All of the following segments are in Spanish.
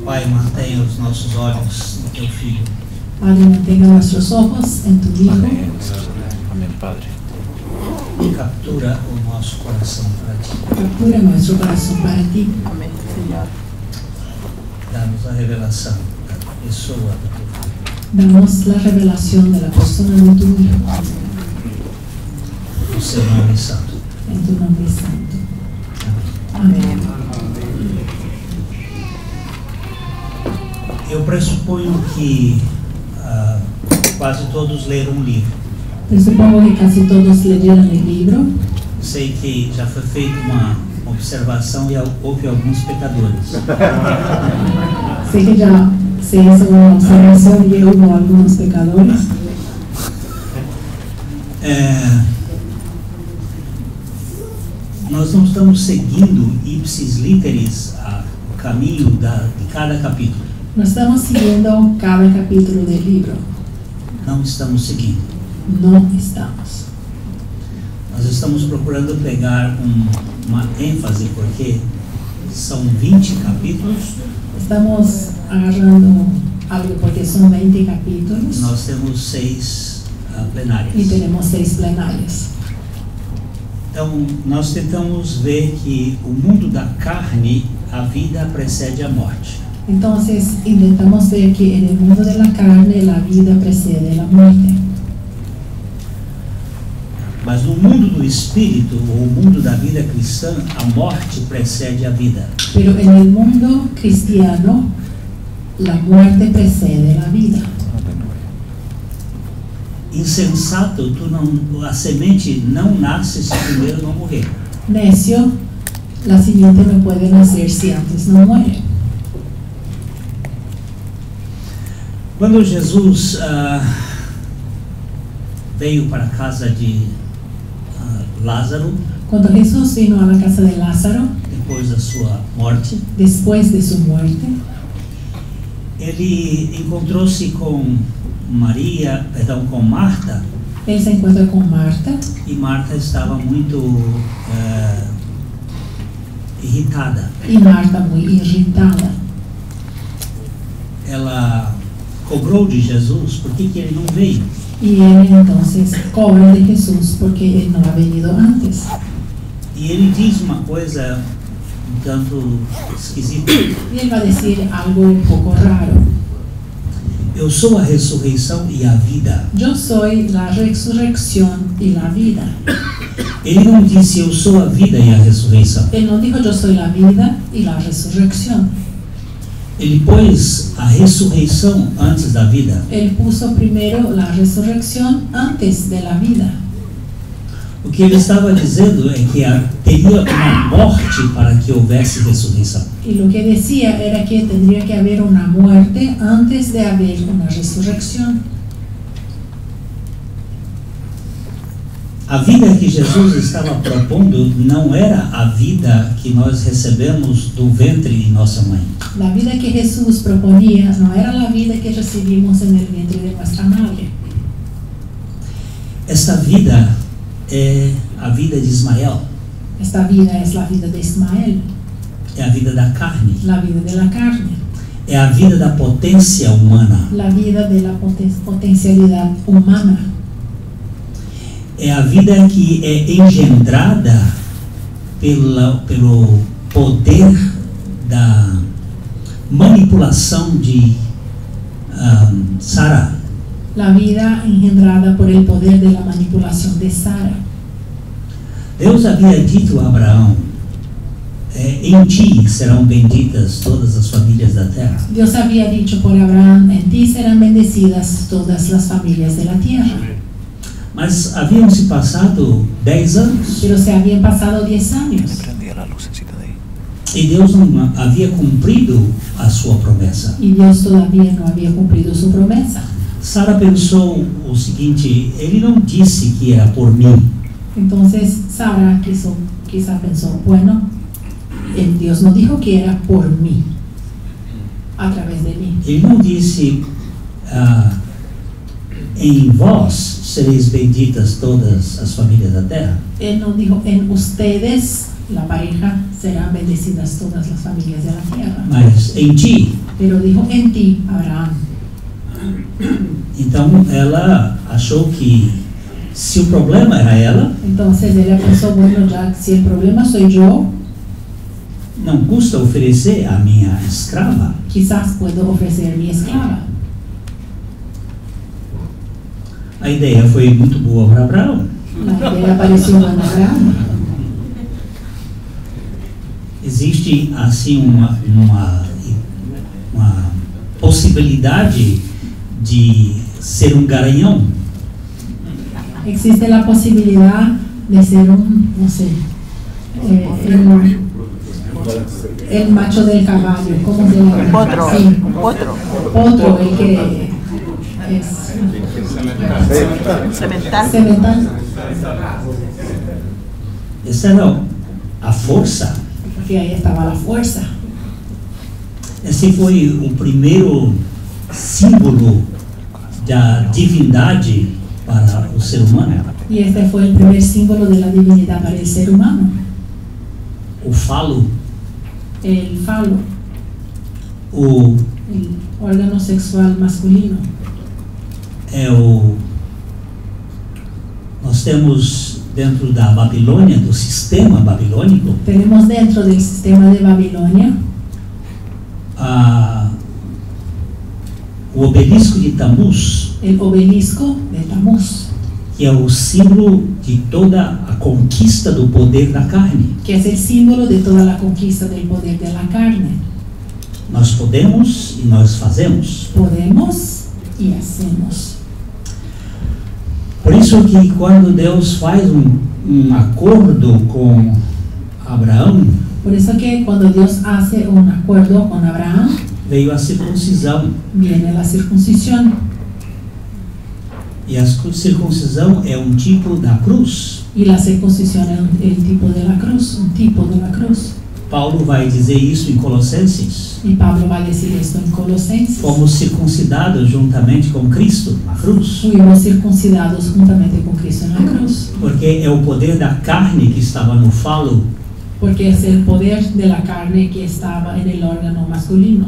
Pai, mantenha os nossos olhos no Teu Filho. Padre, mantenga nuestros ojos en tu Hijo. Amén, Padre. E captura o nosso coração para Ti. Captura nuestro corazón para ti. Amém, Senhor. Dá-nos a revelação da pessoa do Teu Filho. Damos la revelación de la persona de tu Hijo. No Seu nome santo. En tu nombre santo. Amém. Amén. Eu pressuponho que quase todos leram um livro. Presupongo que casi todos leyeron el libro. Sei que já foi feita uma observação e houve alguns pecadores. Sé que ya se hizo una observación y hubo algunos pecadores. Nós não estamos seguindo ipsis literis o caminho de cada capítulo. No estamos siguiendo cada capítulo del libro. Não estamos seguindo. No estamos. Nós estamos procurando pegar uma ênfase, porque são 20 capítulos. Estamos agarrando algo porque son 20 capítulos Nós temos 6 plenárias. y tenemos 6 plenarios. Então, nós tentamos ver que o mundo da carne, a vida precede a morte. Entonces intentamos ver que en el mundo de la carne la vida precede la muerte. Mas no mundo do espírito, ou o mundo da vida cristã, a morte precede a vida. Pero en el mundo cristiano la muerte precede la vida. Insensato, a semente não nasce se primeiro não morrer. Necio, la simiente no puede nacer si antes no muere. Quando Jesus veio para a casa de Lázaro, Cuando Jesús vino a la casa de Lázaro, depois da sua morte, después de su muerte, ele encontrou-se com com Marta, él se encuentra con Marta e Marta estava muito irritada. y Marta muy irritada. Ela cobrou de Jesus por que ele não veio. Y él entonces cobra de Jesús porque él no ha venido antes. E ele diz uma coisa um tanto esquisita. Y él va a decir algo un poco raro. Eu sou a ressurreição e a vida. Yo soy la resurrección y la vida. Ele não disse eu sou a vida e a ressurreição. Él no dijo yo soy la vida y la resurrección. Ele pôs a ressurreição antes da vida. Él puso primero la resurrección antes de la vida. O que ele estava dizendo é que teria uma morte para que houvesse ressurreição. Y lo que decía era que tendría que haber una muerte antes de haber una resurrección. A vida que Jesus estava propondo não era a vida que nós recebemos do ventre de nossa mãe. La vida que Jesús proponía no era la vida que recibimos en el vientre de nuestra madre. Esta vida é a vida de Ismael, Esta vida es la vida de Ismael, é a vida da carne, la vida de la carne, é a vida da potência humana, la vida de la potencialidad humana. é a vida que é engendrada pelo poder da manipulação de Sara. La vida engendrada por el poder de la manipulación de Sara. Deus havia dito a Abraão, em ti serão benditas todas as famílias da terra. Dios había dicho por Abraham, en ti serán bendecidas todas las familias de la tierra. Mas haviam se passado 10 anos Pero se habían pasado 10 años Prendía la lucecita de ahí. e Deus não havia cumprido a sua promessa. y Dios todavía no había cumplido su promesa. Sara pensou o seguinte: ele não disse que era por mim. Entonces Sara quizá pensó, bueno, Dios no dijo que era por mí, a través de mí. Ele não disse em vós sereis benditas todas as famílias da terra. Él no dijo, en ustedes la pareja serán bendecidas todas las familias de la tierra. Mas em ti. Pero dijo en ti, Abraham. Então ela achou que se o problema era ela, Entonces ella pensó, bueno, ya si el problema soy yo, não custa oferecer a minha escrava. quizás puedo ofrecer mi esclava. A ideia foi muito boa para Abraão. La idea pareció buena a Abraham. Existe assim uma possibilidade de ser um garanhão. Existe la posibilidad de ser un, no sé, el macho del caballo, ¿cómo se llama? Potro. Sí. Potro. El que es Cemental. cemental, Essa era a força. porque ahí estaba la fuerza. Esse foi o primeiro símbolo da divindade para o ser humano. Y este fue el primer símbolo de la divinidad para el ser humano, O falo, el falo, o el órgano sexual masculino. Nós temos dentro da Babilônia, do sistema babilônico, Tenemos dentro del sistema de Babilonia o obelisco de Tamuz, el obelisco de Tamuz, que é o símbolo de toda a conquista do poder da carne. que es el símbolo de toda la conquista del poder de la carne. Nós podemos e nós fazemos. Podemos y hacemos. Por isso que quando Deus faz um acordo com Abraão, Por eso que cuando Dios hace un acuerdo con Abraham, veio a circuncisão. viene la circuncisión. E a circuncisão é um tipo da cruz. Y la circuncisión es el tipo de la cruz, un tipo de la cruz. Paulo vai dizer isso em Colossenses. Y Pablo va a decir esto en Colosenses. Fomos circuncidados juntamente com Cristo na cruz. Fuimos circuncidados juntamente con Cristo en la cruz. Porque é o poder da carne que estava no falo, Porque es el poder de la carne que estaba en el órgano masculino.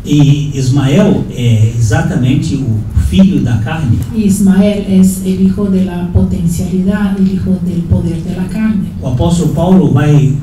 e Ismael é exatamente o filho da carne. Ismael es el hijo de la potencialidad, el hijo del poder de la carne. O apóstolo Paulo vai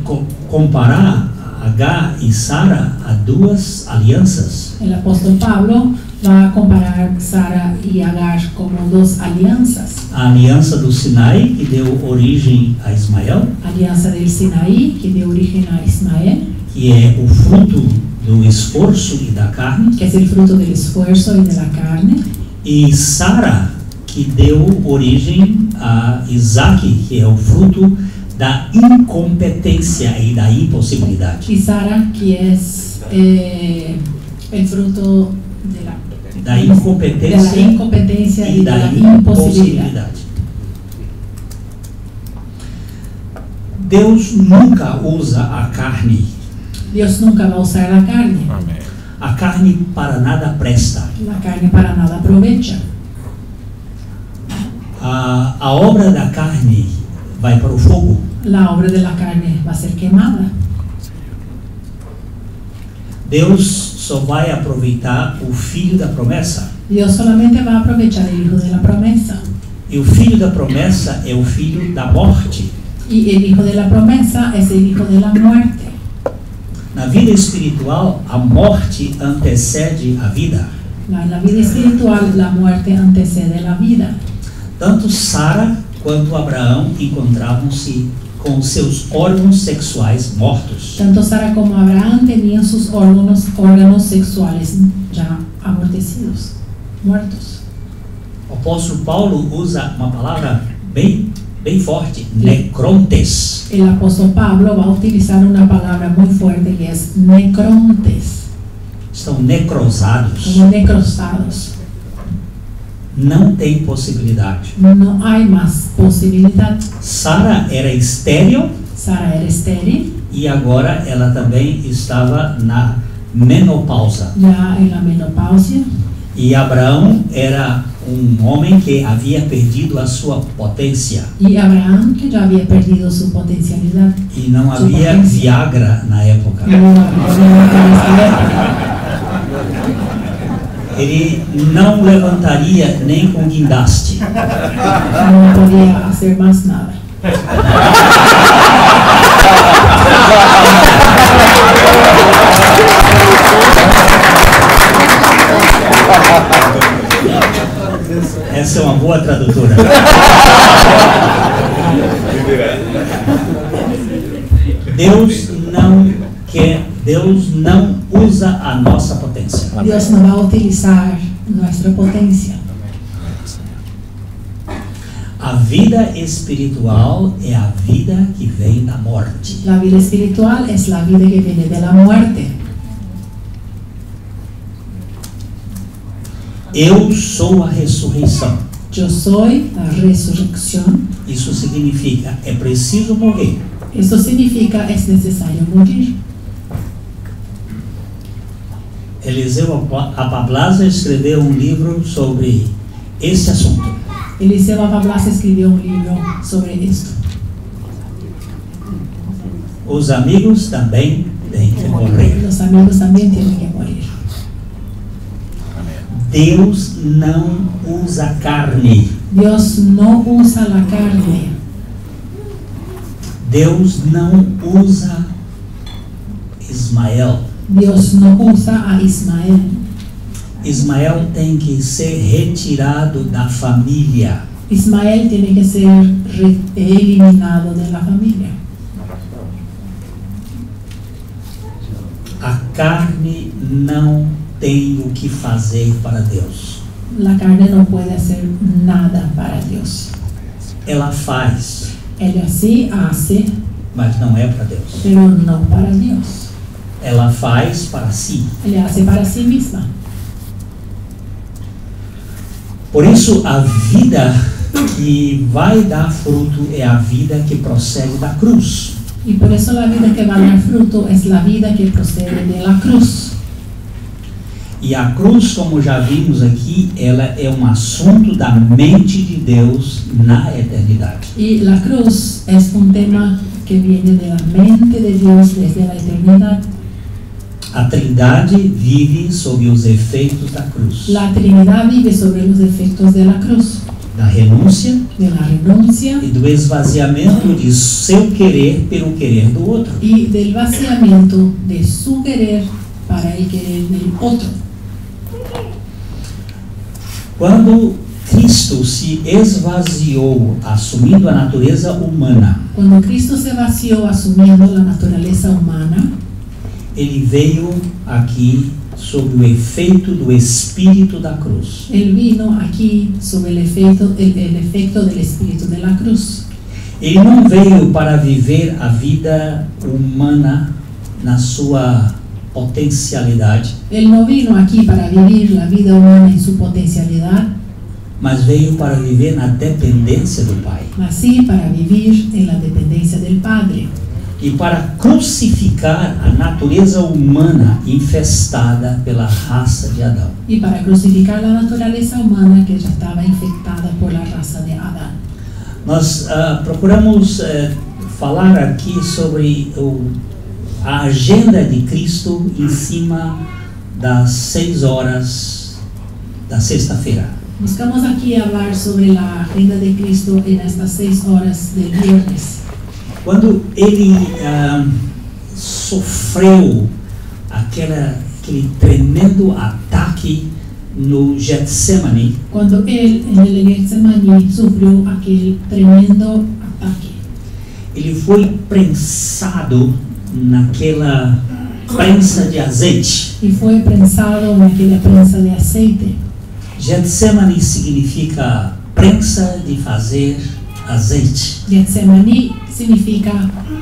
comparar Agar e Sara a duas alianças. El apóstol Pablo va a comparar Sara y Agar como dos alianzas. A aliança do Sinai, que deu origem a Ismael, Alianza del Sinaí, que dio origen a Ismael, que é o fruto do esforço e da carne, que es el fruto del esfuerzo y de la carne, e Sara, que deu origem a Isaac, que é o fruto da incompetência e da impossibilidade. y Sara, que es el fruto de Da la incompetencia y de la imposibilidad. Deus nunca usa a carne. Dios nunca va a usar la carne. Amén. A carne para nada presta. La carne para nada aprovecha. A obra da carne vai para o fogo. La obra de la carne va a ser quemada. Deus só vai aproveitar o filho da promessa. Dios solamente va a aprovechar el hijo de la promesa. E o filho da promessa é o filho da morte. Y el hijo de la promesa es el hijo de la muerte. Na vida espiritual, a morte antecede a vida. En la vida espiritual, la muerte antecede la vida. Tanto Sara quanto Abraão encontravam-se com seus órgãos sexuais mortos. Tanto Sara como Abraham tenían sus órganos sexuales ya amortecidos, muertos. O apóstolo Paulo usa uma palavra bem forte, necrontes. El apóstol Pablo va a utilizar una palabra muy fuerte que es necrontes, Estão necrosados. como necrosados. Não tem possibilidade. No hay más posibilidad. Sara era estéril Sara era estéril, e agora ela também estava na menopausa. ya en la menopausia, E Abraão era homem que havia perdido a sua potência. Y Abraham, que ya había perdido su potencialidad. E não Su havia potencia. Viagra na época. Y no había en esa época. Ele não levantaria nem com guindaste. No podía hacer más nada. Essa é uma boa tradutora. Deus não usa a nossa potência. Dios no va a utilizar nuestra potencia. A vida espiritual é a vida que vem da morte. La vida espiritual es la vida que viene de la muerte. Eu sou a ressurreição. Yo soy la resurrección. Isso significa, é preciso morrer. Esto significa es necesario morir. Eliseu Apablaza escreveu um livro sobre esse assunto. Eliseo Apablaza escribió un libro sobre esto. Os amigos também têm que morrer. Los amigos también tienen que morir. Deus não usa carne. Dios no usa la carne. Deus não usa Ismael. Dios no usa a Ismael. Ismael tem que ser retirado da família. Ismael tiene que ser eliminado de la familia. A carne não tem o que fazer para Deus. La carne no puede hacer nada para Dios. Ela faz, Ella sí hace, mas não é para Deus. pero no para Dios. Ela faz para si. Ella hace para sí misma. Por isso, a vida que vai dar fruto é a vida que procede da cruz. Y por eso la vida que va a dar fruto es la vida que procede de la cruz. E a cruz, como já vimos aqui, ela é um assunto da mente de Deus na eternidade. Y la cruz es un tema que viene de la mente de Dios desde la eternidad. A Trindade vive sob os efeitos da cruz. La Trinidad vive sobre los efectos de la cruz, Da renúncia de la renuncia e do esvaziamento de seu querer pelo querer do outro. y del vaciamiento de su querer para el querer del otro. Quando Cristo se esvaziou, assumindo a natureza humana, Cuando Cristo se vació asumiendo la naturaleza humana, ele veio aqui sob o efeito do Espírito da cruz. Él vino aquí sobre el efecto del Espíritu de la cruz. Ele não veio para viver a vida humana na sua potencialidade, Él no vino aquí para vivir la vida humana en su potencialidad, mas veio para viver na dependência do Pai mas sí para vivir en la dependencia del Padre e para crucificar a natureza humana infestada pela raça de Adão. y para crucificar la naturaleza humana que ya estaba infectada por la raza de Adán. Nós procuramos falar aqui sobre a agenda de Cristo em cima das 6 horas da sexta-feira. Buscamos aquí hablar sobre la agenda de Cristo en estas 6 horas del viernes. Quando ele sofreu aquele tremendo ataque no Getsemane, Cuando él en el Getsemaní sufrió aquel tremendo ataque, ele foi prensado naquela prensa de azeite. y fue prensado en aquella prensa de aceite. Getsemane significa prensa de fazer azeite. Getsemaní significa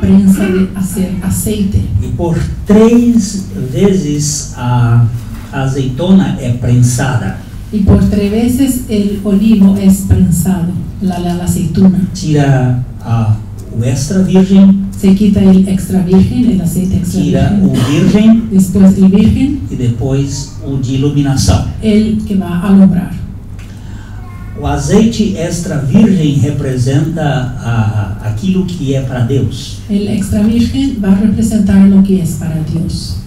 prensa de hacer aceite. E por 3 vezes a azeitona é prensada. Y por 3 veces el olivo es prensado, la aceituna. Tira o extra virgem, Se quita el extra virgen, el aceite extra tira o virgen. virgem Después el virgen, e depois o de iluminação. el que va a alumbrar. O azeite extra virgem representa aquilo que é para Deus. El extra virgen va a representar lo que es para Dios.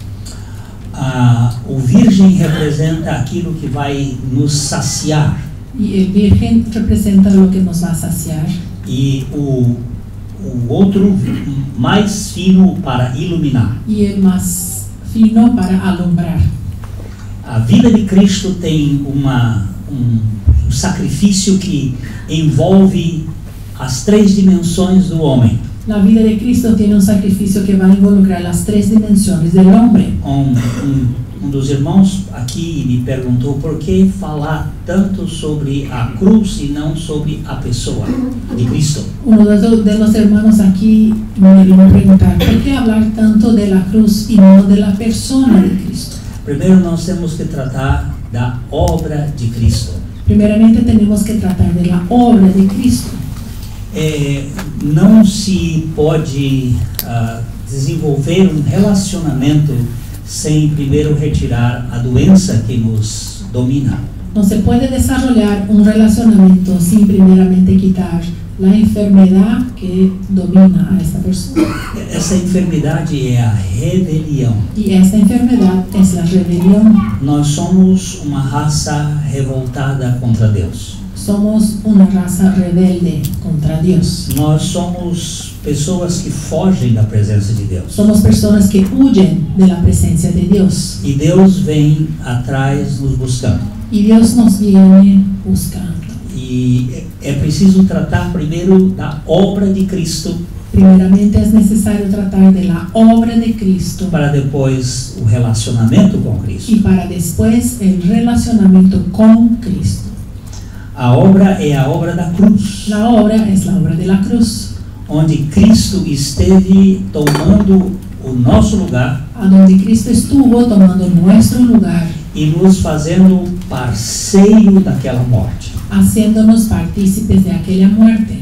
O virgem representa aquilo que vai nos saciar. Y el virgen representa lo que nos va a saciar. E o outro mais fino para iluminar. Y el más fino para alumbrar. A vida de Cristo tem um sacrifício que envolve as 3 dimensões do homem. La vida de Cristo tiene un sacrificio que va a involucrar las 3 dimensiones del hombre. Um dos irmãos aqui me perguntou por que falar tanto sobre a cruz e não sobre a pessoa de Cristo. Uno de los hermanos aquí me vino a preguntar por qué hablar tanto de la cruz y no de la persona de Cristo. Primeiro nós temos que tratar da obra de Cristo. Primeramente tenemos que tratar de la obra de Cristo. Não se pode desenvolver um relacionamento sem primeiro retirar a doença que nos domina. No se puede desarrollar un relacionamiento sin primeramente quitar la enfermedad que domina a esta persona. Essa enfermidade é a rebelião. Y esta enfermedad es la rebelión. Nós somos uma raça revoltada contra Deus. Somos una raza rebelde contra Dios. Nós somos pessoas que fogem da presença de Deus. Somos personas que huyen de la presencia de Dios. E Deus vem atrás nos buscando. Y Dios nos viene buscando. E é preciso tratar primeiro da obra de Cristo, Primeramente es necesario tratar de la obra de Cristo para depois o relacionamento com Cristo. y para después el relacionamiento con Cristo. A obra é a obra da cruz, La obra es la obra de la cruz, onde Cristo esteve tomando o nosso lugar a donde Cristo estuvo tomando nuestro lugar, e nos fazendo parceiro daquela morte. haciéndonos partícipes de aquella muerte.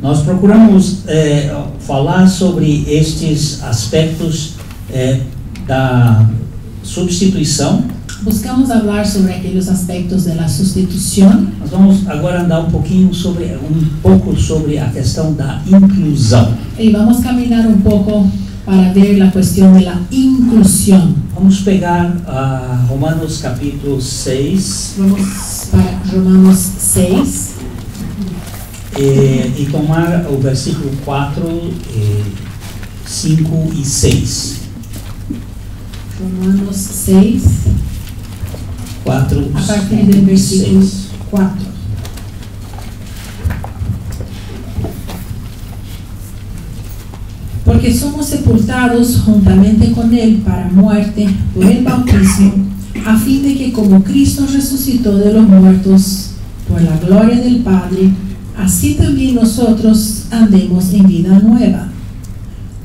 Nós procuramos falar sobre estes aspectos da substituição. Buscamos hablar sobre aquellos aspectos de la sustitución. Nós vamos agora andar um pouco sobre a questão da inclusão. Y vamos a caminar un poco para ver la cuestión de la inclusión. Vamos pegar Romanos capítulo 6 Vamos para Romanos 6 e tomar o versículo 4, 5 e 6. Romanos 6, 4, a partir del versículo 6. 4. Porque somos sepultados juntamente con Él para muerte por el bautismo, a fin de que como Cristo resucitó de los muertos por la gloria del Padre, así también nosotros andemos en vida nueva.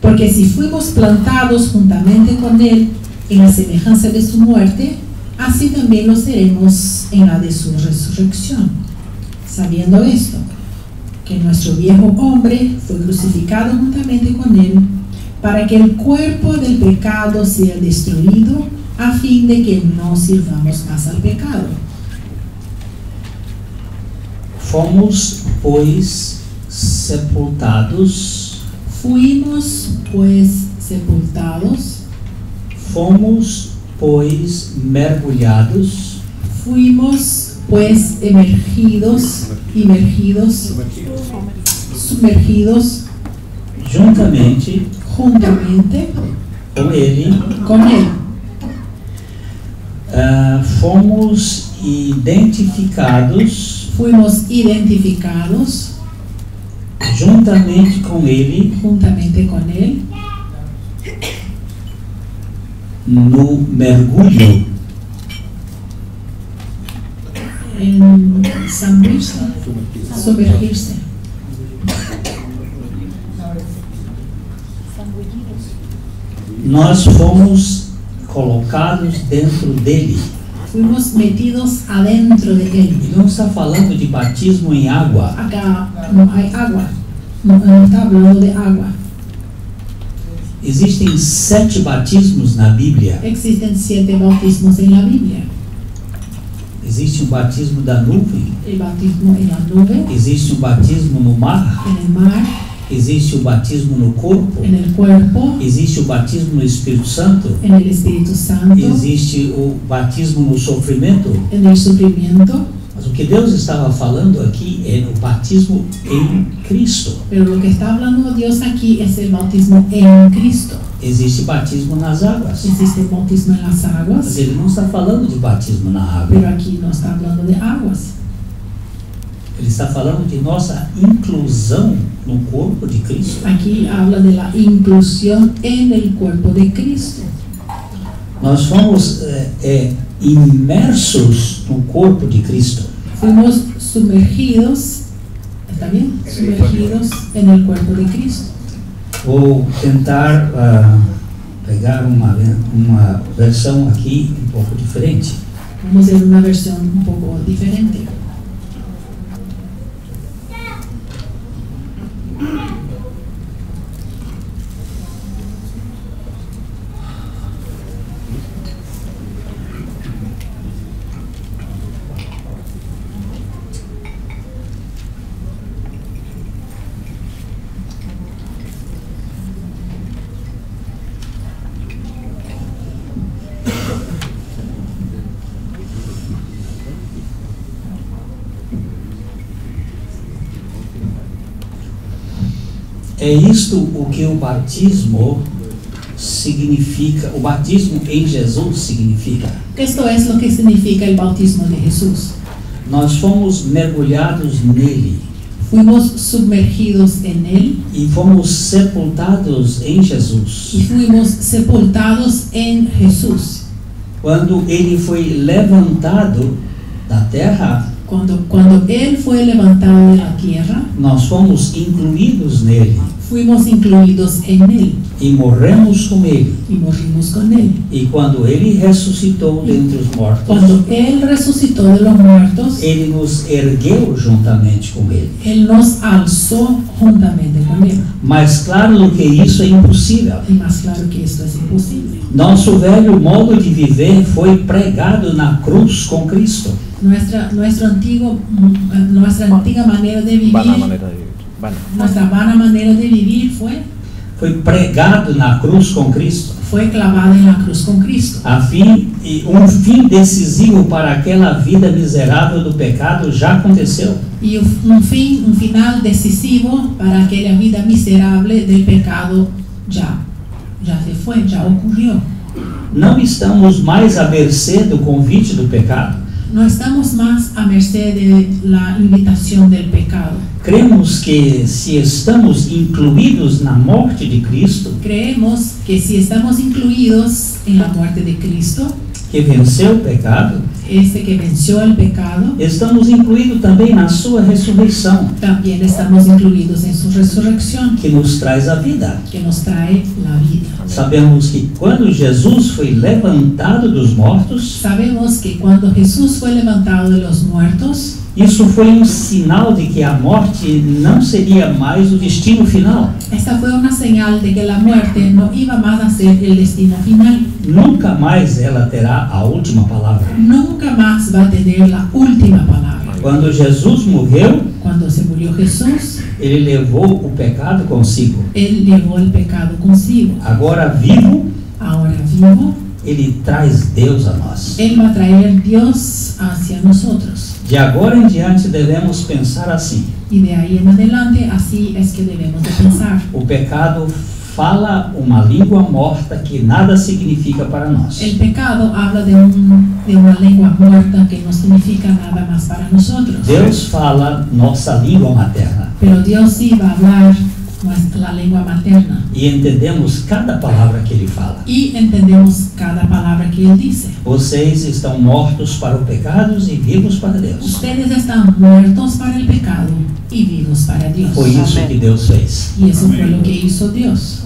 Porque si fuimos plantados juntamente con Él en la semejanza de su muerte, así también lo seremos en la de su resurrección. Sabiendo esto, que nuestro viejo hombre fue crucificado juntamente con Él, para que el cuerpo del pecado sea destruido, a fin de que no sirvamos más al pecado. Fomos, pois, sepultados. Fuimos, pues, sepultados. Fomos, pois, mergulhados. Fuimos, pues, sumergidos Juntamente con Él. Fomos identificados juntamente com Ele no mergulho en sumergirse. Nós fomos colocados dentro dele. Fuimos metidos adentro de Él. Ele não está falando de batismo em água. Acá no hay agua, no está hablando de agua. Existem 7 batismos na Bíblia. Existen 7 bautismos en la Biblia. Existe um batismo da nuvem, el bautismo en la nube, existe um batismo no mar, en el mar, existe o batismo no corpo, en el cuerpo, existe o batismo no Espírito Santo, en el Espíritu Santo, existe o batismo no sofrimento. en el sufrimiento. Mas o que Deus estava falando aqui é no batismo em Cristo. Pero lo que está hablando Dios aquí es el bautismo en Cristo. Existe batismo nas águas, Existe el bautismo en las mas aguas, ele não está falando de batismo na pero água. aquí no está hablando de aguas. Ele está falando de nossa inclusão no corpo de Cristo. Aquí habla de la inclusión en el cuerpo de Cristo. Nós fomos imersos no corpo de Cristo. Fuimos sumergidos, ¿está bien? Sumergidos en el cuerpo de Cristo. Vou tentar pegar uma versão aqui um pouco diferente. Vamos a ver una versión un poco diferente. É isto o que o batismo significa, o batismo em Jesus significa. Esto es lo que significa el bautismo de Jesús. Nós fomos mergulhados nele Fuimos sumergidos en Él e fomos sepultados em Jesus. y fuimos sepultados en Jesús. Quando ele foi levantado da terra, Cuando Él fue levantado de la tierra, nós fomos incluídos nele fuimos incluidos en Él e morremos com ele. y morimos con Él. E quando ele ressuscitou dentre os mortos, Cuando Él resucitó de los muertos, ele nos ergueu juntamente com ele. Él nos alzó juntamente con Él. Mas claro do que isso é impossível. Y más claro que esto es imposible. Nosso velho modo de viver foi pregado na cruz com Cristo. Nuestra antigua manera de vivir, Vana manera de vivir. Vana. nuestra vana manera de vivir Foi pregado na cruz com Cristo. fue clavada en la cruz con Cristo. Um fim decisivo para aquela vida miserável do pecado já aconteceu. Y un final decisivo para aquella vida miserable del pecado ya se fue, ya ocurrió. Não estamos mais à mercê do convite do pecado. No estamos más a merced de la invitación del pecado. Cremos que se estamos incluídos na morte de Cristo, Creemos que si estamos incluidos en la muerte de Cristo, que venceu o pecado, que venció el pecado, estamos incluídos também na sua ressurreição, también estamos incluidos en su resurrección, que nos traz a vida. que nos trae la vida. Sabemos que quando Jesus foi levantado dos mortos, Sabemos que cuando Jesús fue levantado de los muertos, isso foi sinal de que a morte não seria mais o destino final. esta fue una señal de que la muerte no iba más a ser el destino final. Nunca mais ela terá a última palavra. Nunca más va a tener la última palabra. Quando Jesus morreu, Cuando se murió Jesús, ele levou o pecado consigo. Él llevó el pecado consigo. Agora vivo, Ahora vivo, ele traz Deus a nós. Él va a traer Dios hacia nosotros. De agora em diante devemos pensar assim: Y de ahí en adelante, así es que debemos de pensar. o pecado fala uma língua morta que nada significa para nós. El pecado habla de una lengua muerta que no significa nada más para nosotros. Deus fala nossa língua materna Pero Dios sí va a hablar la lengua materna. e entendemos cada palavra que ele fala. Y entendemos cada palabra que Él dice. Vocês estão mortos para o pecado e vivos para Deus. Ustedes están muertos para el pecado y vivos para Dios. Foi isso que Deus fez. Y eso fue lo que hizo Dios.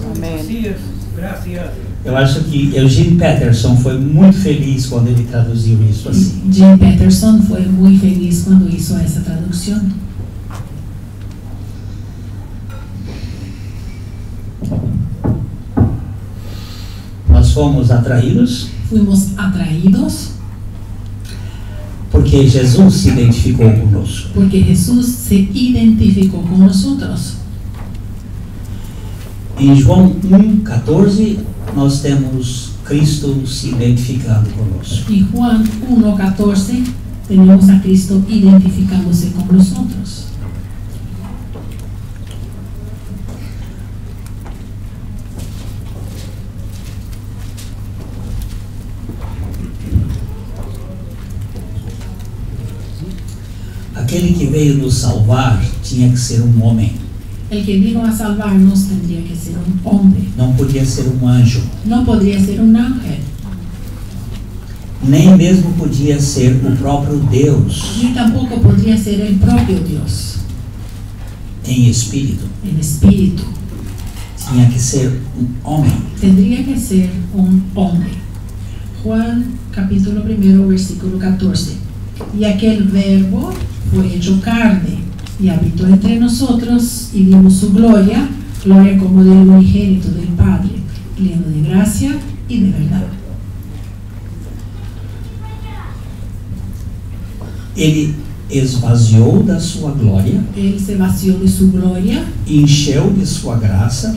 Eu acho que Eugene Peterson foi muito feliz quando ele traduziu isso assim. Jim Peterson fue muy feliz cuando hizo esa traducción. Nós fomos atraídos Fuimos atraídos Porque Jesus se identificou conosco. porque Jesús se identificó con nosotros. Em João 1,14, nós temos Cristo se identificando conosco. En Juan 1:14 tenemos a Cristo identificándose con nosotros. Aquele que veio nos salvar tinha que ser um homem, El que vino a salvarnos tendría que ser un hombre, não podia ser um anjo, no podría ser un ángel, nem mesmo podia ser o próprio Deus ni tampoco podría ser el propio Dios em espírito. en espíritu. Tinha que ser um homem. Tendría que ser un hombre. Juan capítulo 1, versículo 14. Y aquel verbo fue hecho carne y habitó entre nosotros y vimos su gloria, gloria como del unigénito del Padre, lleno de gracia y de verdad. Ele esvaziou da sua glória, Él se vació de su gloria, encheu de sua graça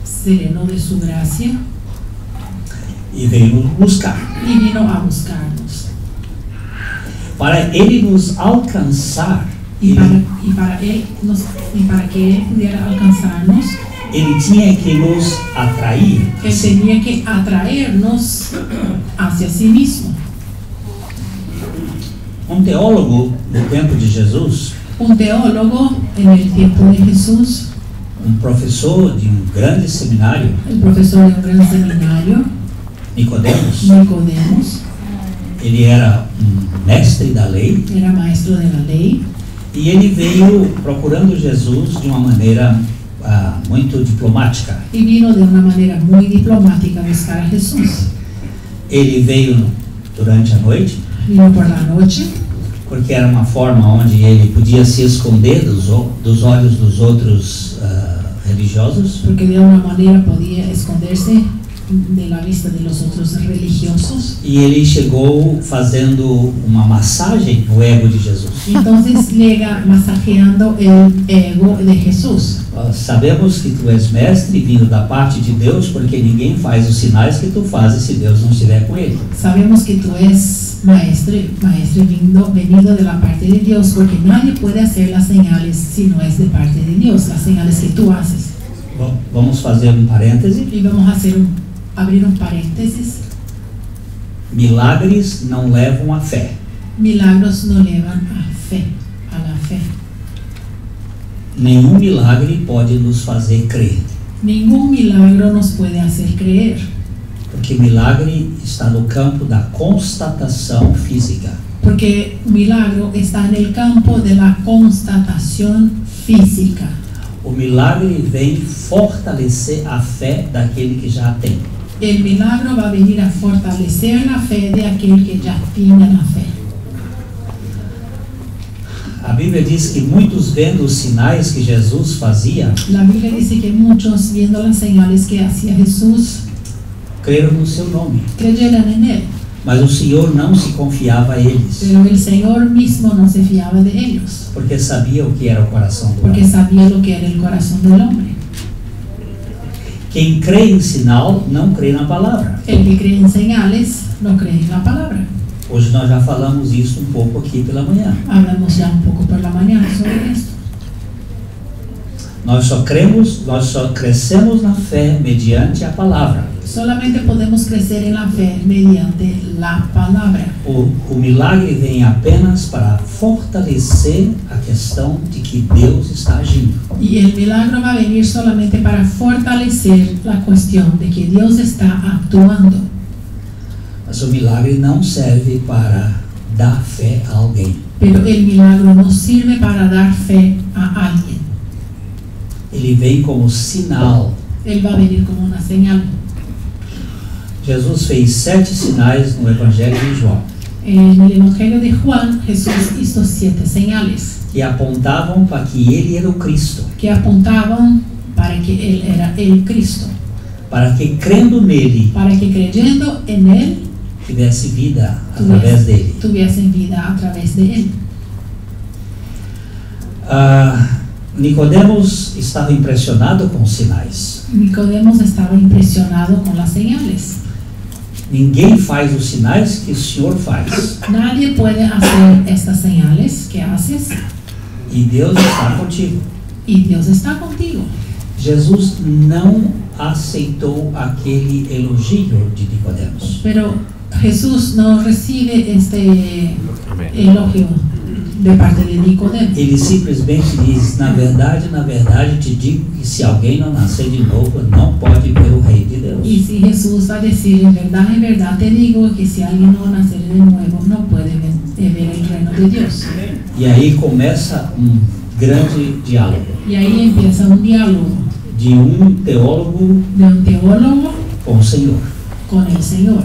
se llenó de su gracia e veio nos buscar. y vino a buscarnos. Para ele nos alcançar, Y para que Él pudiera alcanzarnos, ele tinha que nos atrair. Él tenía que atraernos hacia sí mismo. Um teólogo do tempo de Jesus, Un teólogo en el tiempo de Jesús, um professor de um grande seminário, el profesor de un gran seminario, Nicodemos, Nicodemos, ele era um mestre da lei era maestro de la ley e ele veio procurando Jesus de uma maneira muito diplomática. y vino de una manera muy diplomática a buscar a Jesús. Ele veio durante a noite, Vino por la noche porque era uma forma onde ele podia se esconder dos olhos dos outros religiosos. porque de una manera podía esconderse de la vista de los otros religiosos. E ele chegou fazendo uma massagem no ego de Jesus. Entonces llega masajeando el ego de Jesús. Nós sabemos que tu és mestre vindo da parte de Deus, porque ninguém faz os sinais que tu fazes se Deus não estiver com ele. Sabemos que tú eres maestro venido de la parte de Dios, porque nadie puede hacer las señales si no es de parte de Dios, las señales que tú haces. Bom, vamos fazer um parêntese. Y vamos a abrir un paréntesis. Milagres não levam à fé. Milagros no llevan a la fe. Nenhum milagre pode nos fazer crer, Ningún milagro nos puede hacer creer, porque milagre está no campo da constatação física. porque un milagro está en el campo de la constatación física. O milagre vem fortalecer a fé daquele que já a tem. El milagro va a venir a fortalecer la fe de aquel que ya tiene la fe. A Bíblia diz que muitos vendo os sinais que Jesus fazia, La Biblia dice que muchos, viendo las señales que hacía Jesús, creram no seu nome. creyeran en él, Mas o Senhor não se confiava a eles, pero el Señor mismo no se fiaba de ellos, porque sabia o que era o coração do porque homem. sabía lo que era el corazón del hombre. Quem crê em sinal, não crê na palavra. El que cree en señales no cree en la palabra. Hoje nós já falamos isso um pouco aqui pela manhã. Hablamos ya un poco por la mañana sobre esto. Nós só crescemos na fé mediante a palavra. Solamente podemos crecer en la fe mediante la palabra. O milagre vem apenas para fortalecer a questão de que Deus está agindo. Y el milagro va a venir solamente para fortalecer la cuestión de que Dios está actuando. Mas o milagre não serve para dar fé a alguém. Pero el milagro no sirve para dar fe a alguien. Ele vem como sinal. Él va a venir como una señal. Jesus fez 7 sinais no Evangelho de João, En el Evangelio de Juan, Jesús hizo 7 señales que apontavam para que ele era o Cristo, que apuntaban para que Él era el Cristo, para que crendo nele para que creyendo en Él tivesse vida através dele. tuviesen vida a través de él. Nicodemos estava impressionado com os sinais. Nicodemos estaba impresionado con las señales. Ninguém faz os sinais que o Senhor faz. Nadie puede hacer estas señales que haces E Deus está contigo. y Dios está contigo. Jesus não aceitou aquele elogio de Nicodemos. Pero Jesús no recibe este Amén. elogio de parte de Nicodemo. Ele simplesmente diz: na verdade, te digo que se alguém não nascer de novo, não pode ver o reino de Deus. Y si Jesús va a decir, en verdad te digo que si alguien no nacer de nuevo, no puede ver el reino de Dios. E aí começa grande diálogo Y ahí empieza un diálogo de teólogo de un teólogo com o Senhor. con el Señor.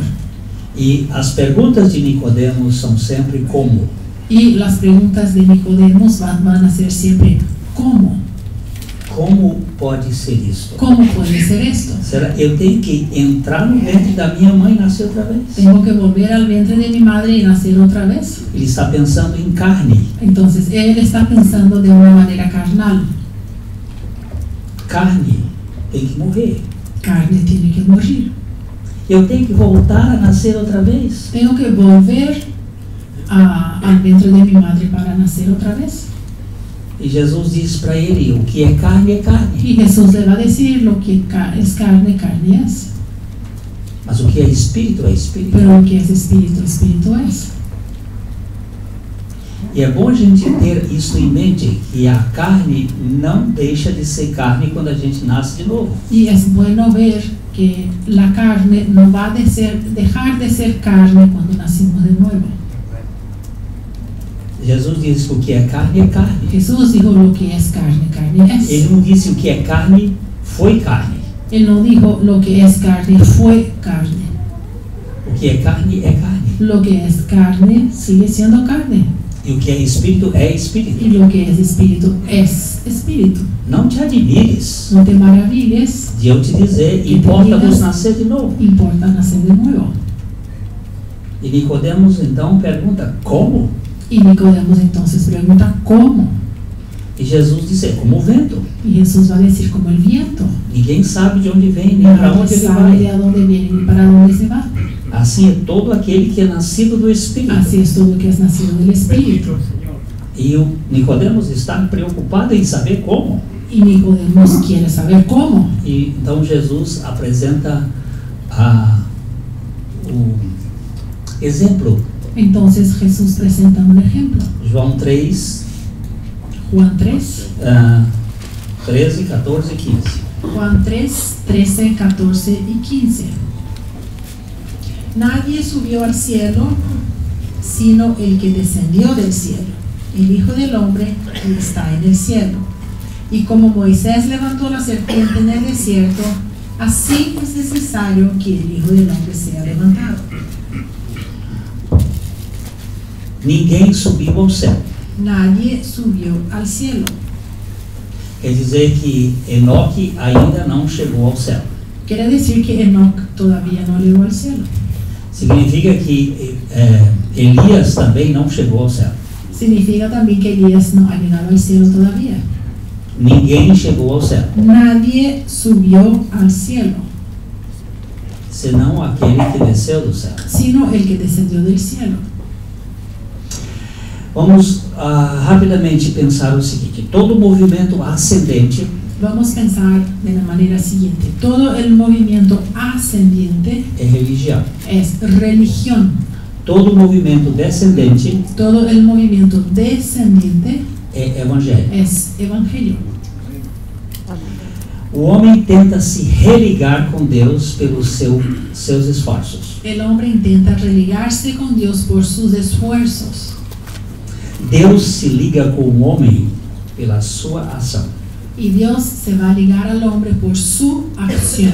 E as perguntas de Nicodemos são sempre como. Y las preguntas de Nicodemos van a ser siempre, ¿cómo? Como pode ser isso? ¿Cómo puede ser esto? Será eu tenho que entrar no ventre da minha mãe e nascer outra vez? ¿Tengo que volver al vientre de mi madre y nacer otra vez? Ele está pensando em carne. Entonces él está pensando de una manera carnal. Carne tem que morrer. Carne tiene que morir. Eu tenho que voltar a nascer outra vez? Tengo que volver al vientre de mi madre para nacer otra vez. E Jesus diz para ele: o que é carne é carne, Y Jesús le va a decir lo que es carne, carne es. mas o que é espírito é espírito. Pero lo que es espíritu, espíritu es. E é bom a gente ter isso em mente, que a carne não deixa de ser carne quando a gente nasce de novo. Y es bueno ver que la carne no va a dejar de ser carne cuando nacimos de nuevo. Jesus disse que o que é carne. Jesús dijo lo que es carne, carne es. Ele não disse o que é carne foi carne. Él no dijo lo que es carne fue carne. O que é carne é carne. Lo que es carne sigue siendo carne. E o que é espírito é Y espírito. lo que es espíritu. Não te admires No te maravilles, de eu te dizer: importa-vos nascer de novo. importa nacer de nuevo. E Nicodemos então pergunta: como? Y Nicodemos entonces pregunta, ¿cómo? E Jesus disse: é como o vento. Y Jesús va a decir, como el viento. Ninguém sabe de onde vem, nem para Nadie onde ele sabe de vai. dónde viene ni para dónde se va. Assim é todo aquele que é nascido do Espírito. Así es todo que es nacido del Espíritu. E o Nicodemos está preocupado em saber como. Y Nicodemos quiere saber cómo. E então Jesus apresenta o exemplo. Entonces Jesús presenta un ejemplo. João 3, Juan 3, 13, 14 e 15. Juan 3, 13, 14 y 15. Nadie subió al cielo, sino el que descendió del cielo, el Hijo del Hombre que está en el cielo. Y como Moisés levantó la serpiente en el desierto, así es necesario que el Hijo del Hombre sea levantado. Ninguém subiu ao céu. Nadie subió al cielo. Quer dizer que Enoque ainda não chegou ao céu. Quiere decir que Enoc todavía no llegó al cielo. Significa que Elias também não chegou ao céu. Significa también que Elías no ha llegado al cielo todavía. Ninguém chegou ao céu, Nadie subió al cielo, senão aquele que desceu do céu. sino el que descendió del cielo. Vamos rapidamente pensar o seguinte: todo movimento ascendente Vamos a pensar de la manera siguiente. Todo el movimiento ascendiente é religião. es religión. Todo movimento descendente Todo el movimiento descendiente é evangelho. es evangelio. O homem tenta se religar com Deus pelos seus esforços. El hombre intenta religarse con Dios por sus esfuerzos. Deus se liga com o homem pela sua ação. Y Dios se va a ligar al hombre por su acción.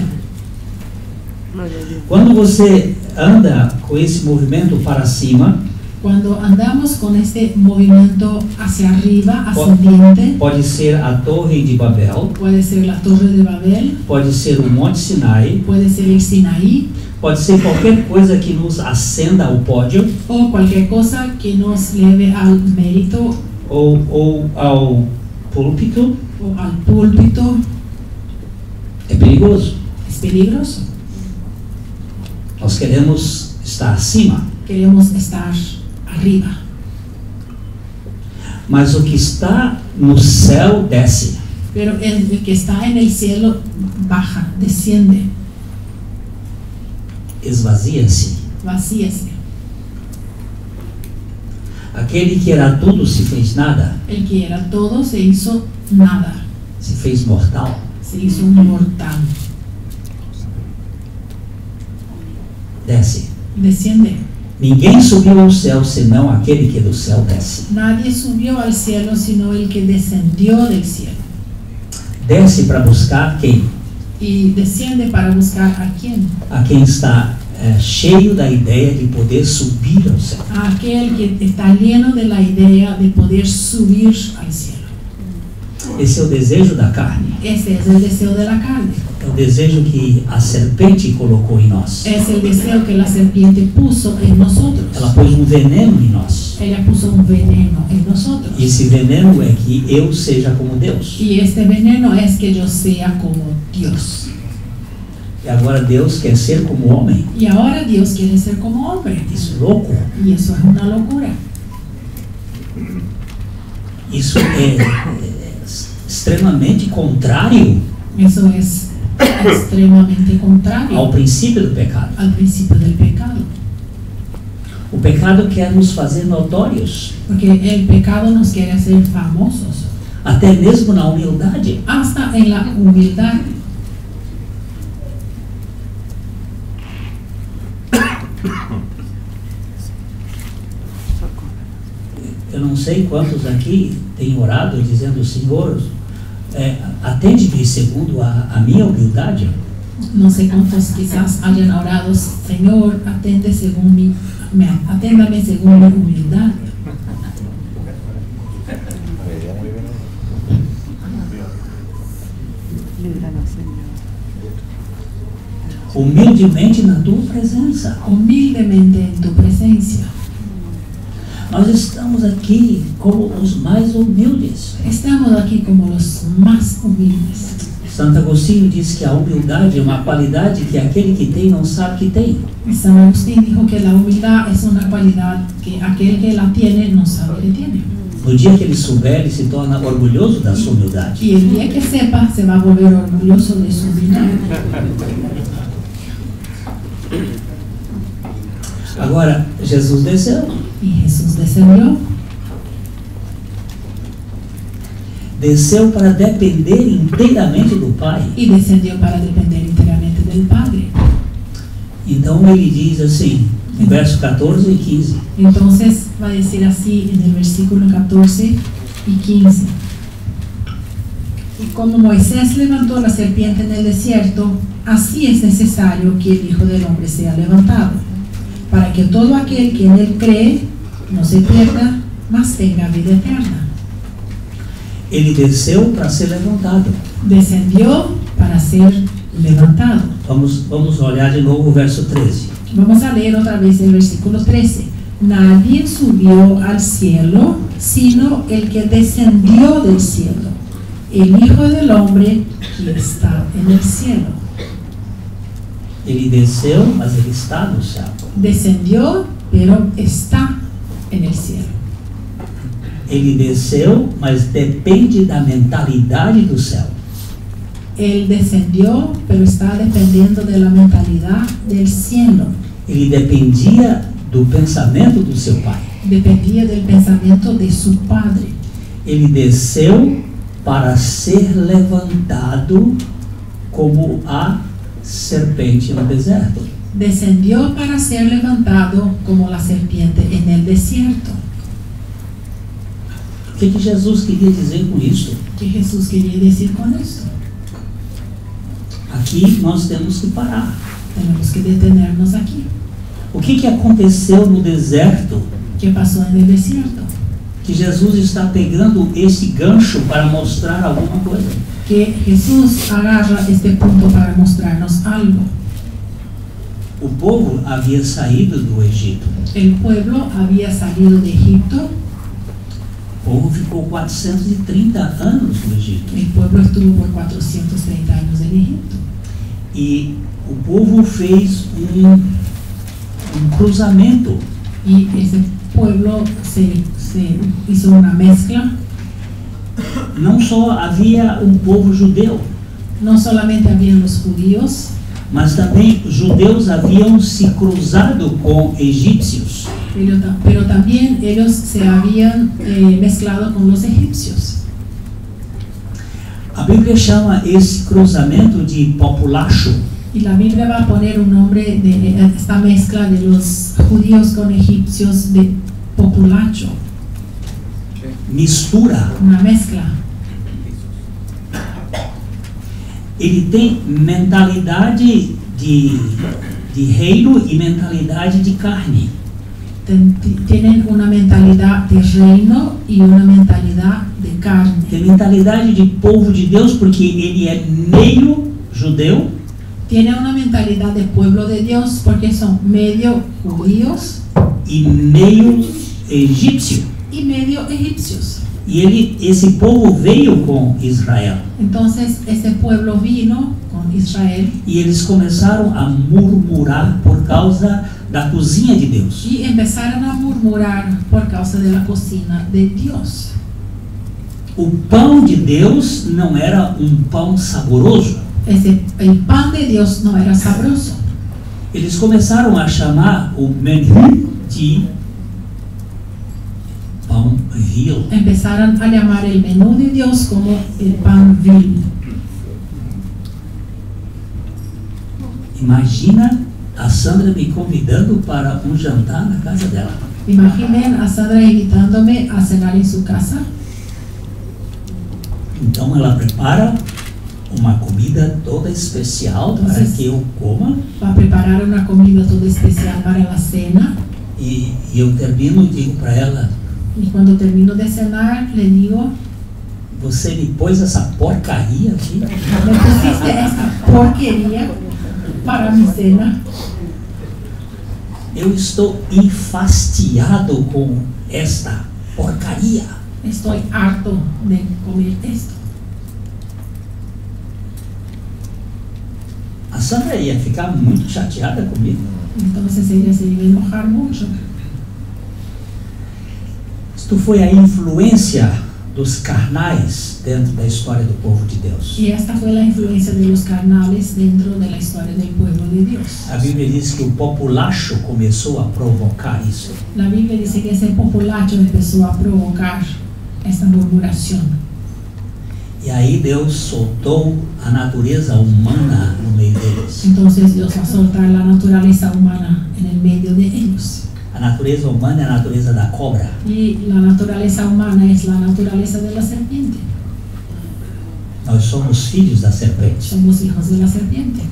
Quando você anda com esse movimento para cima, Cuando andamos con este movimiento hacia arriba, ascendiente, pode ser a Torre de Babel, puede ser la Torre de Babel, pode ser o Monte Sinai, puede ser el Sinaí, Pode ser qualquer coisa que nos acenda ao pódio o cualquier cosa que nos lleve al mérito ou ao púlpito. o al púlpito. É perigoso. Es peligroso. Nós queremos estar acima. Queremos estar arriba. Mas o que está no céu desce. Pero el que está en el cielo baja, desciende, Esvazia-se. vacíase. Aquele que era tudo se fez nada, El que era todo se hizo nada, se fez mortal. se hizo un mortal. Desce. Desciende. Ninguém subiu ao céu senão aquele que do céu desce. Nadie subió al cielo sino el que descendió del cielo. Desce para buscar quem? Y desciende para buscar a quién. A quem está cheio da ideia de poder subir ao céu. A aquel que está lleno de la idea de poder subir al cielo. Esse é o desejo da carne. Ese es el deseo de la carne. É o desejo que a serpente colocou em nós. Es el deseo que la serpiente puso en nosotros. Ela pôs um veneno em nós. Ella puso un veneno en nosotros. E esse veneno é que eu seja como Deus. Y este veneno es que yo sea como Dios. E agora Deus quer ser como homem. Y ahora Dios quiere ser como hombre. Isso é louco. Y eso es una locura. Isso é extremamente contrário Eso es extremadamente contrario ao princípio do pecado. al principio del pecado. O pecado quer nos fazer notórios, Porque el pecado nos quiere hacer famosos. até mesmo na humildade. Hasta en la humildad. Eu não sei quantos aqui têm orado dizendo: Senhor, atende-me segundo a minha humildade. No sé cuántos quizás hayan orado, Señor, aténdame según mi humildad. Humildemente na tua presença. Humildemente en tu presencia. Nós estamos aqui como os mais humildes. Estamos aquí como los más humildes. Santo Agostinho diz que a humildade é uma qualidade que aquele que tem não sabe que tem. San Agustín dijo que la humildad es una cualidad que aquel que la tiene no sabe que tiene. No dia que ele souber, ele se torna orgulhoso da sua humildade. Y el día que sepa, se va a volver orgulloso de su humildad. Agora, Jesus desceu. Y Jesús descendió. Desceu para depender inteiramente do Pai. Y descendió para depender enteramente del Padre. Então ele diz assim, no verso 14 e 15. Entonces va a decir así en el versículo 14 y 15. Y como Moisés levantó la serpiente en el desierto, así es necesario que el Hijo del Hombre sea levantado, para que todo aquel que en él cree no se pierda, mas tenga vida eterna. Ele desceu para ser levantado. Descendió para ser levantado. Vamos olhar de novo o verso 13. Vamos a leer otra vez el versículo 13. Nadie subió al cielo, sino el que descendió del cielo, el Hijo del Hombre que está en el cielo. Ele desceu, mas ele está no céu. Descendió, pero está en el cielo. Ele desceu, mas depende da mentalidade do céu. Él descendió, pero está dependiendo de la mentalidad del cielo. Ele dependia do pensamento do seu Pai. Dependía del pensamiento de su Padre. Ele desceu para ser levantado como a serpente no deserto. Descendió para ser levantado como la serpiente en el desierto. O que Jesus queria dizer com isso? ¿Qué Jesús quería decir con esto? Aqui nós temos que parar. Tenemos que detenernos aquí. O que aconteceu no deserto? ¿Qué pasó en el desierto? Que Jesus está pegando esse gancho para mostrar alguma coisa. Que Jesús agarra este punto para mostrarnos algo. O povo havia saído do Egito. El pueblo había salido de Egipto. O povo ficou 430 anos no Egito. El pueblo estuvo por 430 años en Egipto. E o povo fez um cruzamento. Y ese pueblo se hizo una mezcla. Não só havia um povo judeu, No solamente habían los judíos, mas também os judeus haviam se cruzado com egípcios. pero también ellos se habían mezclado con los egipcios. A Bíblia chama esse cruzamento de populacho. Y la Biblia va a poner un nombre de esta mezcla de los judíos con egipcios de populacho, Mistura. una mezcla. Ele tem mentalidade de reino e mentalidade de carne. Tienen una mentalidad de reino y una mentalidad de carne. Tem mentalidade de povo de Deus porque ele é meio judeu Tiene una mentalidad de pueblo de Dios porque son medio judíos e meio egípcio. y medio egipcios. E esse povo veio com Israel. Entonces ese pueblo vino con Israel E eles começaram a murmurar por causa da cozinha de Deus. y empezaron a murmurar por causa de la cocina de Dios. O pão de Deus não era um pão saboroso. El pan de Dios no era sabroso. Eles começaram a chamar o menu de pão vil. Empezaron a llamar el menú de Dios como el pan vil. Imagina a Sandra me convidando para um jantar na casa dela. Imaginen a Sandra invitándome a cenar en su casa. Então ela prepara uma comida toda especial para que eu coma. Va a preparar una comida toda especial para la cena. E eu termino e digo para ela: Y cuando termino de cenar, le digo, você me pôs essa porcaria aqui? me pusiste esta porquería para mi cena. Eu estou enfastiado com esta porcaria. Estoy harto de comer esto. A Sandra ia ficar muito chateada comigo. Entonces ella se iba a enojar mucho. Isto foi a influência dos carnais dentro da história do povo de Deus. Y esta fue la influencia de los carnales dentro de la historia del pueblo de Dios. A Bíblia diz que o populacho começou a provocar isso. La Biblia dice que ese populacho empezó a provocar esta murmuración. E aí Deus soltou a natureza humana no meio deles. Entonces Dios va a soltar la naturaleza humana en el medio de ellos. A natureza humana é a natureza da cobra. Y la naturaleza humana es la naturaleza de la serpiente. Nós somos filhos da serpente. Somos hijos de la serpiente.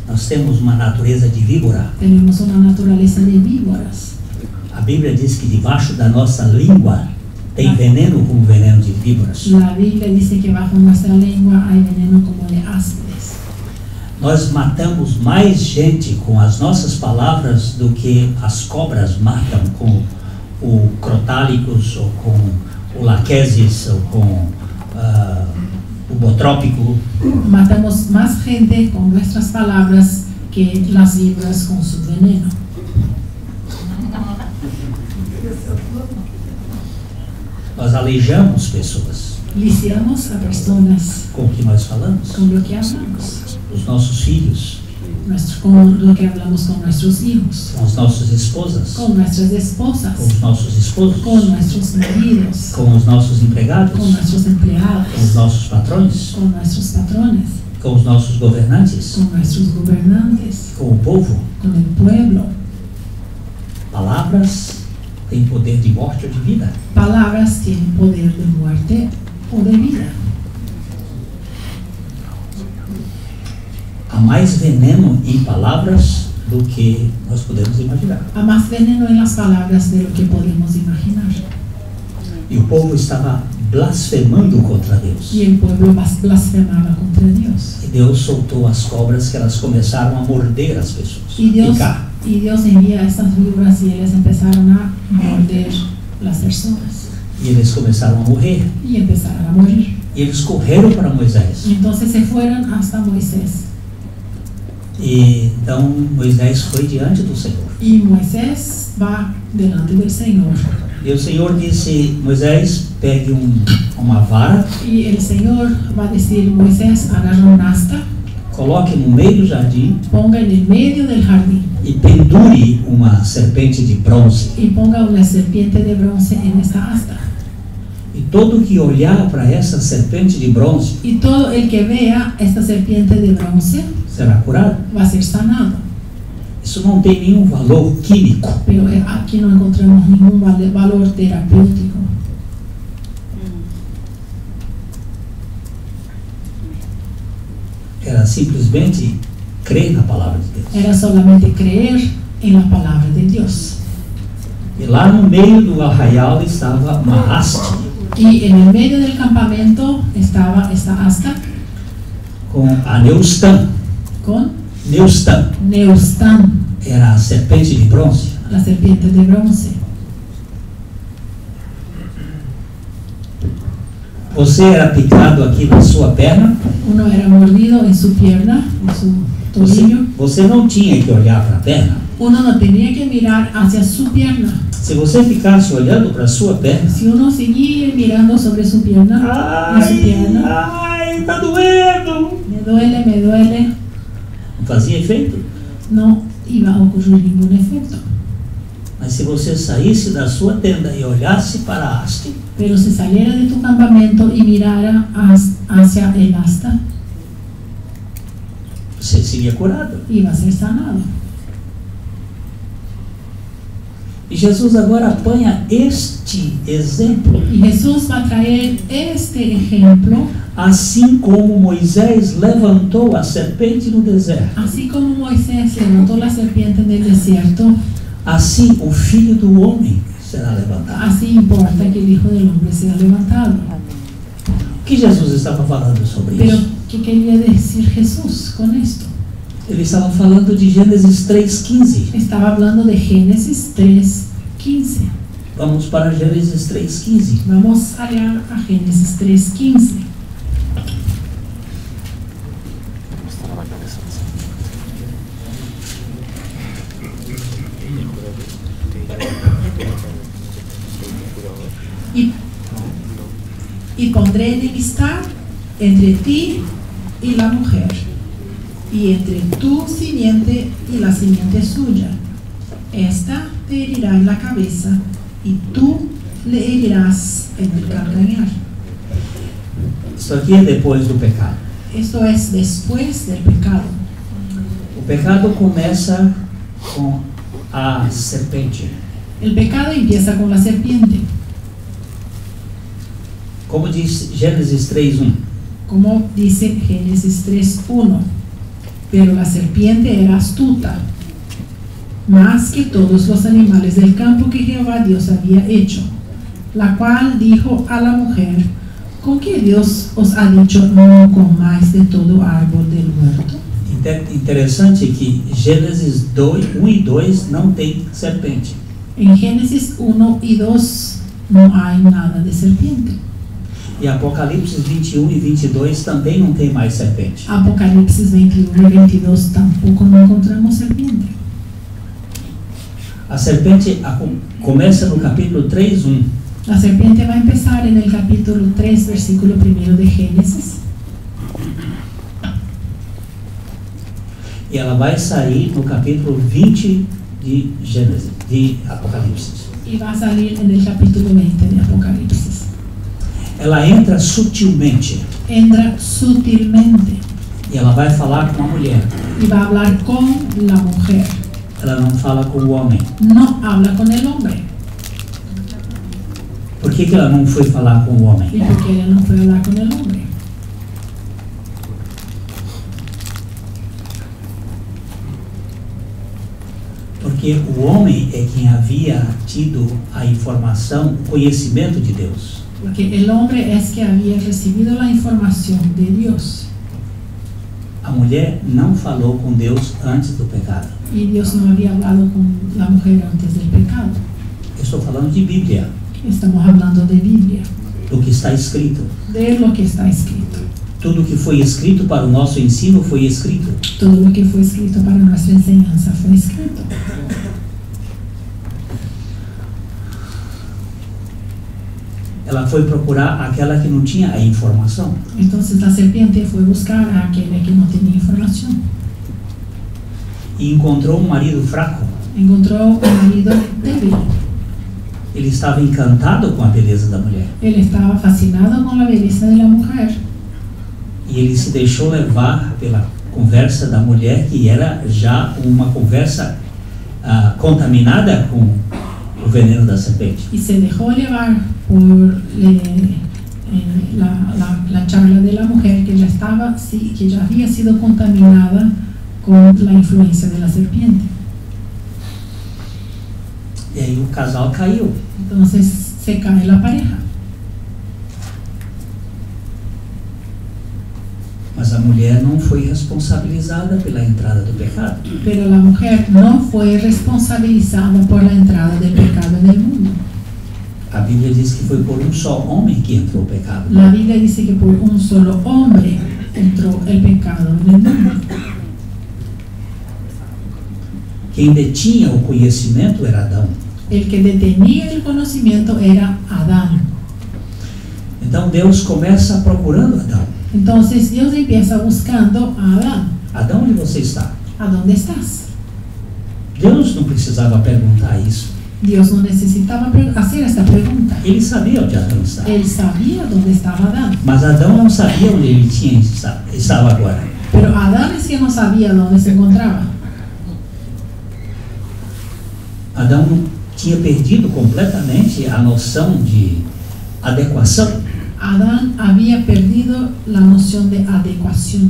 Nós temos uma natureza de víbora. Tenemos una naturaleza de víboras. A Bíblia diz que debaixo da nossa língua tem veneno como veneno de víboras. La Biblia dice que bajo nuestra lengua hay veneno como de áspides. Nós matamos mais gente com as nossas palavras do que as cobras matam com o crotálicos, ou com o laquesis, ou com o botrópico. Matamos más gente con nuestras palabras que las víboras con su veneno. Nós aleijamos pessoas Lisiamos a personas com o que nós falamos. con lo que hablamos, Os nossos filhos, con lo que hablamos con nuestros hijos, com as nossas esposas, con nuestras esposas, com os nossos esposos, con nuestros maridos, com os nossos empregados, con nuestros empleados, com os nossos patrões, con nuestros patrones, com os nossos governantes, con nuestros gobernantes, com o povo. con el pueblo. Palavras têm poder de morte ou de vida. Palabras tienen poder de muerte o de vida. Há mais veneno em palavras do que nós podemos imaginar. Hay más veneno en las palabras de lo que podemos imaginar. E o povo estava blasfemando contra Deus. y el pueblo blasfemaba contra Dios. E Deus soltou as cobras, que elas começaram a morder as pessoas. Y Dios, Picar. y Dios envía estas víboras y ellas empezaron a morder las personas E eles começaram a morrer. y empezaron a morir. E eles correram para Moisés. Y entonces se fueron hasta Moisés. E então Moisés foi diante do Senhor. Y Moisés va delante del Señor. E o Senhor disse: Moisés, pegue uma vara, Y el Señor va a decir: Moisés, agarra un asta, coloque no meio do jardim ponga en el medio del jardín e pendure uma serpente de bronze. y ponga una serpiente de bronce en esta asta. E todo que olhar para essa serpente de bronze Y todo el que vea esta serpiente de bronce será curado. va a ser sanado. Isso não tem nenhum valor químico. Pero aquí no encontramos ningún valor terapéutico. Era simplesmente crer na palavra de Deus. Era solamente creer en la palabra de Dios. E lá no meio do arraial estava uma haste Y en el medio del campamento estaba esta asta com a Neustã. con Neustã Neustán, era a serpente de bronze. la serpiente de bronce. Você era picado aqui na sua perna. Uno era mordido en su pierna, en su tobillo. Você não tinha que olhar para a perna. Uno no tenía que mirar hacia su pierna. Se você ficasse olhando para a sua perna, Si uno seguía mirando sobre su pierna, en su pierna, ai, tá doendo. me duele, Não fazia efeito. no iba a ocurrir ningún efecto. Mas se você saísse da sua tenda e olhasse para a haste, Pero si saliera de tu campamento y mirara hacia el asta, você seria curado. iba a ser sanado. E Jesus agora apanha este exemplo. Y Jesús va a traer este ejemplo, Assim como Moisés levantou a serpente no deserto, así como Moisés levantó la serpiente en el desierto, assim o Filho do Homem será levantado. así importa que el Hijo del Hombre sea levantado. O que Jesus estava falando sobre Pero, isso? ¿qué quería decir Jesús con esto? Ele estava falando de Gênesis 3,15. Estaba hablando de Génesis 3:15. Vamos para Gênesis 3,15. Vamos allá a Génesis 3:15. Y pondré enemistad entre ti y la mujer, y entre tu simiente y la simiente suya. Esta te herirá en la cabeza, y tú le herirás en el calcañar. Isso aqui é depois do pecado. Esto es después del pecado. O pecado começa com a serpente. El pecado empieza con la serpiente, Como diz Gênesis 3:1. como dice Génesis 3:1. Pero la serpiente era astuta, más que todos los animales del campo que Jehová Dios había hecho, la cual dijo a la mujer: ¿con qué Dios os ha dicho no comáis de todo árbol del huerto? Interessante que Gênesis 1 e 2 não tem serpente. En Génesis 1 y 2 no hay nada de serpiente. E Apocalipse 21 e 22 também não tem mais serpente. Apocalipsis 21 y 22 tampoco no encontramos serpiente. A serpente começa no capítulo 3:1. La serpiente va a empezar en el capítulo 3, versículo 1 de Génesis, E ela vai sair no capítulo 20 de Gênesis, de Apocalipse. y va a salir en el capítulo 20 de Apocalipsis. Ela entra sutilmente Entra sutilmente e ela vai falar com a mulher. y va a hablar con la mujer. Ela não fala com o homem. No habla con el hombre. Por que ela não foi falar com o homem? ¿Y por qué ella no fue a hablar con el hombre? Porque o homem é quem havia tido a informação, o conhecimento de Deus. Porque el hombre es que había recibido la información de Dios. A mulher não falou com Deus antes do pecado. Y Dios no había hablado con la mujer antes del pecado. Eu estou falando de Bíblia, Estamos hablando de Biblia, do que está escrito. de lo que está escrito. Tudo que foi escrito para o nosso ensino foi escrito. Todo lo que fue escrito para nuestra enseñanza fue escrito. Ela foi procurar aquela que não tinha a informação. Entonces la serpiente fue a buscar a aquella que no tenía información. E encontrou um marido fraco. Encontró un marido débil. Ele estava encantado com a beleza da mulher. Él estaba fascinado con la belleza de la mujer. E ele se deixou levar pela conversa da mulher, que era já uma conversa contaminada com o veneno da serpente. Y se dejó llevar por la charla de la mujer que ya había sido contaminada con la influencia de la serpiente. E aí o casal caiu. Entonces se cae la pareja. Mas a mulher não foi responsabilizada pela entrada do pecado. Pero la mujer no fue responsabilizada por la entrada del pecado en el mundo. A Bíblia diz que foi por um só homem que entrou o pecado. La Biblia dice que por un solo hombre entró el pecado en el mundo. Quem detinha o conhecimento era Adão. El que detenía el conocimiento era Adán. Então Deus começa procurando Adão. Entonces Dios empieza buscando a Adán. Adão, onde você está? ¿A dónde estás? Deus não precisava perguntar isso. Dios no necesitaba hacer esta pregunta. Ele sabia onde Adão estava. Él sabía dónde estaba Adán. Mas Adão não sabia onde ele estava agora. Pero Adán es que no sabía dónde se encontraba. Adão tinha perdido completamente a noção de adequação. Adán había perdido la noción de adecuación.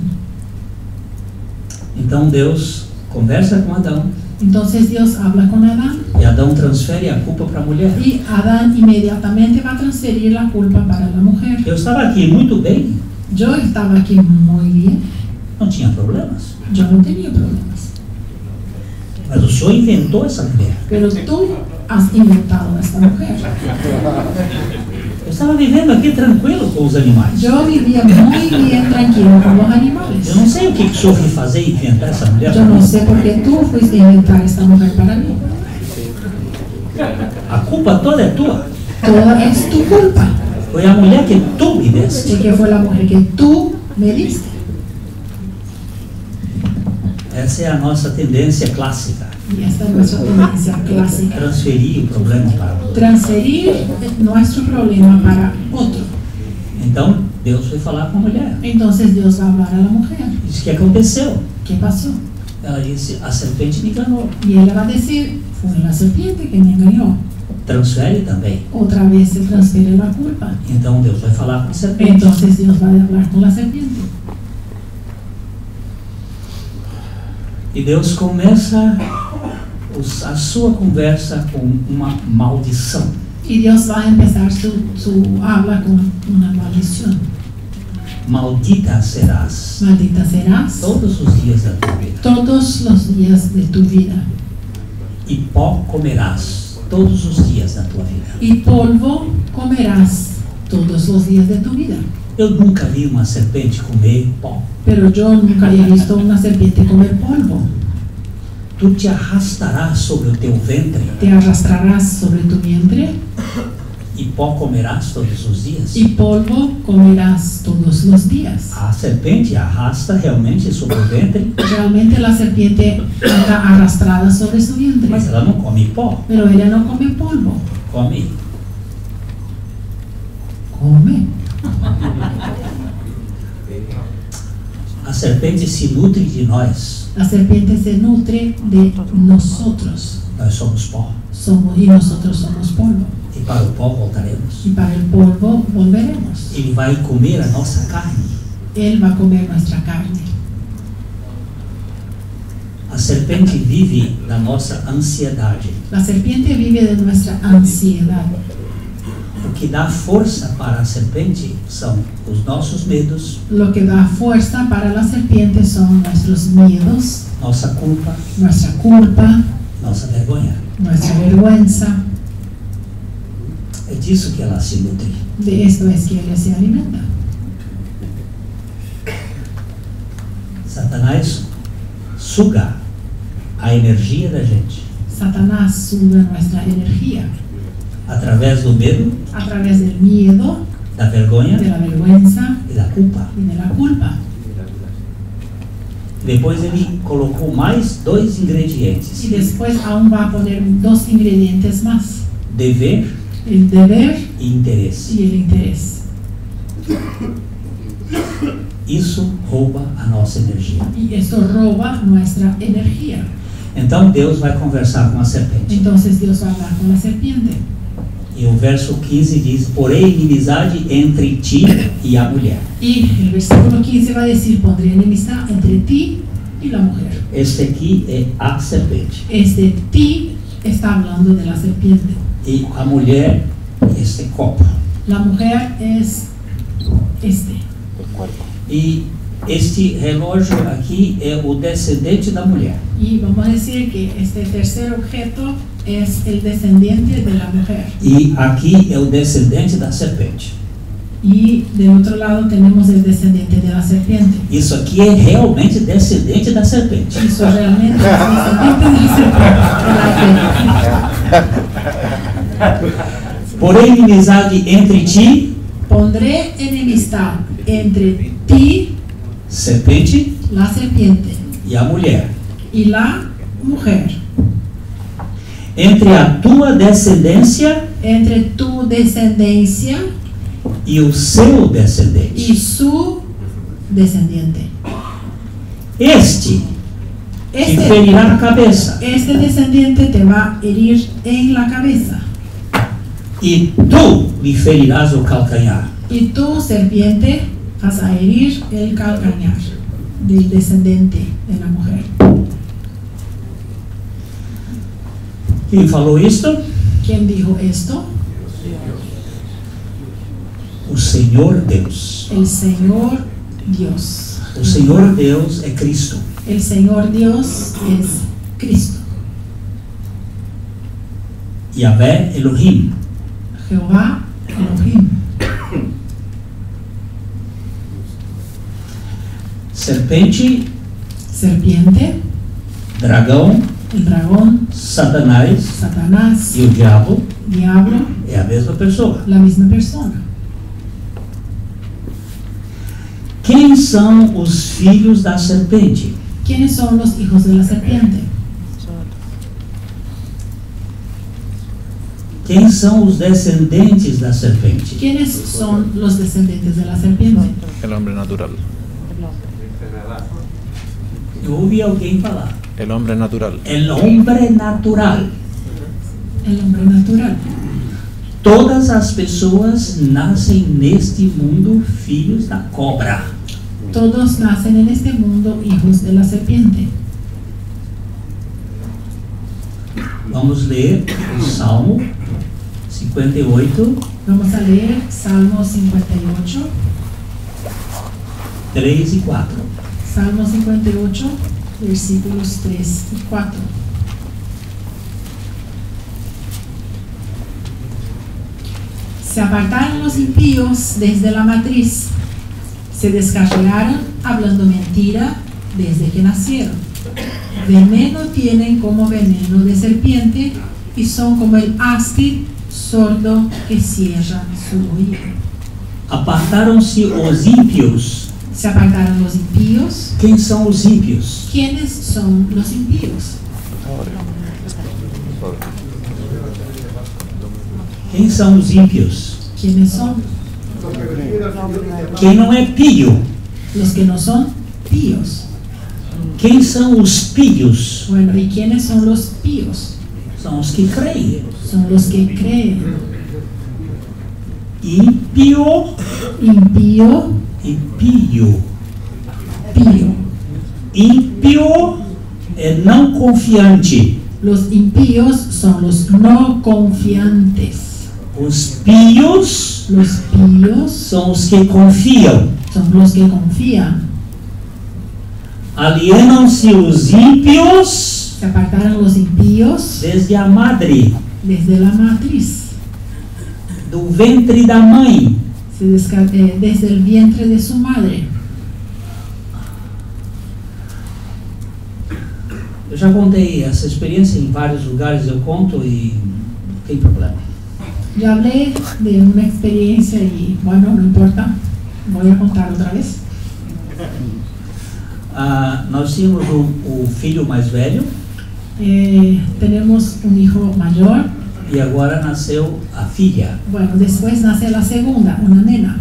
Então Deus conversa com Adão Entonces Dios habla con Adán e Adão transfere a culpa para a mulher. y Adán inmediatamente va a transferir la culpa para la mujer. Eu estava aqui muito bem, Yo estaba aquí muy bien, não tinha problemas. yo no tenía problemas. Mas o Senhor inventou essa mulher. Pero tú has inventado a esta mujer. Eu estava vivendo aqui tranquilo com os animais. Yo vivía muy bien tranquilo con los animales. Eu não sei o que o Senhor foi fazer e inventar essa mulher. Yo no sé por qué tú fuiste a inventar esta mujer para mí. A culpa toda é tua. Toda es tu culpa, Foi a mulher que tu me deste. porque fue la mujer que tú me diste. Essa é a nossa tendência clássica. Y esta es nuestra tendencia clásica. Transferir o problema para o outro. Transferir nuestro problema para otro. Então, Deus foi falar com a mulher. Entonces Dios va a hablar a la mujer. Disse o que aconteceu. ¿Qué pasó? Ela disse, a serpente me enganou. Y él le va a decir, fue la serpiente que me engañó. Transfere também. Otra vez se transfiere la culpa. Então, Deus vai falar com a serpente. Entonces Dios va a hablar con la serpiente. E Deus começa a sua conversa com uma maldição. Y Dios va a empezar su habla con una maldición. Maldita serás Maldita serás todos os dias da tua vida. todos los días de tu vida. E pó comerás todos os dias da tua vida. Y polvo comerás todos los días de tu vida. Eu nunca vi uma serpente comer pó. Pero yo nunca había visto una serpiente comer polvo. Tu te arrastarás sobre o teu ventre Te arrastrarás sobre tu vientre e pó comerás todos os dias. y polvo comerás todos los días. A serpente arrasta realmente sobre o ventre, Realmente la serpiente anda arrastrada sobre su vientre, mas ela não come pó, pero ella no come polvo, come. come. A serpente se nutre de nós. La serpiente se nutre de nosotros. Nós somos pó. Y nosotros somos polvo. E para o pó voltaremos. Y para el polvo volveremos. Ele vai comer a nossa carne. Él va a comer nuestra carne. A serpente vive da nossa ansiedade. La serpiente vive de nuestra ansiedad. O O que dá força para a serpente são os nossos medos, Lo que da fuerza para la serpiente son nuestros miedos, nossa culpa, nuestra culpa, nossa vergonha. nuestra vergüenza. É disso que ela se nutre. De esto es que ella se alimenta. Satanás suga a energia da gente Satanás sube nuestra energía através do medo, a través del miedo, da vergonha de la vergüenza e da culpa. y de la culpa. Depois ele colocou mais 2 ingredientes: Y después aún va a poner 2 ingredientes más, dever el deber e interesse. y el interés. Isso rouba a nossa energia. Y esto roba nuestra energía. Então Deus vai conversar com a serpente. Entonces Dios va a hablar con la serpiente. E o verso 15 diz: porém inimizade entre ti e a mulher. Y el versículo 15 va a decir, pondré enemistad entre ti y la mujer. Este aqui é a serpente. Este ti está hablando de la serpiente. E a mulher, este copo. La mujer es este. El cuerpo. E este relógio aqui é o descendente da mulher. Y vamos a decir que este tercer objeto es el descendiente de la mujer. E aqui é o descendente da serpente. Y del otro lado tenemos el descendiente de la serpiente. Isso aqui é realmente descendente da serpente. Eso realmente es descendiente de la serpiente. Porém inimizade entre ti, Pondré enemistad entre ti, serpente, la serpiente, e a mulher. y la mujer, Entre a tua descendência entre tu descendencia e o seu descendente. y su descendiente. Este te Este, ferirá a cabeça, este descendiente te va a herir en la cabeza, e tu lhe ferirás o calcanhar. y tu serpiente vas a herir el calcañar del descendiente de la mujer. Quem falou isto? ¿Quién dijo esto? O Senhor Deus. El Señor Dios. O Senhor Deus é Cristo. El Señor Dios es Cristo. Yahvé Elohim. Jehová Elohim. Serpente, Serpiente, dragão, el dragón, Satanás Satanás, e o diabo diablo, é a mesma pessoa. la misma persona. Quem são os filhos da serpente? ¿Quiénes son los hijos de la serpiente? Quem são os descendentes da serpente? ¿Quiénes son los descendientes de la serpiente? El hombre natural. Eu ouvi alguém falar. El hombre natural. El hombre natural. El hombre natural. Todas as pessoas nascem neste mundo filhos da cobra. Todos nacen en este mundo hijos de la serpiente. Vamos ler o Salmo 58, Vamos a leer Salmo 58, 3 e 4. Salmo 58, versículos 3 y 4. Se apartaron los impíos desde la matriz, se descarriaron hablando mentira desde que nacieron. Veneno tienen como veneno de serpiente y son como el áspid sordo que cierra su oído. Apartaram-se os ímpios. Se apartaron los impíos. Quem são os ímpios? ¿Quiénes son los impíos? Quem são os ímpios? ¿Quiénes son? Quem não é pio? Los que no son píos. Quem são os pios? Bueno, ¿y quiénes son los píos? São os que creem. Son los que creen. Ímpio Impío, e pio. pío. Ímpio é não confiante. Los impíos son los no confiantes. Os pios Los píos são os que confiam. son los que confían. Alienam-se os ímpios Se apartaron los impíos desde a madre, desde la matriz, do ventre da mãe. desde el vientre de su madre. Eu já contei essa experiência em vários lugares, eu conto e não tem problema. Ya hablé de una experiencia y bueno, no importa, voy a contar otra vez. Nós tínhamos o filho mais velho Tenemos un hijo mayor, e agora nasceu a filha. bueno, después nace la segunda, una nena,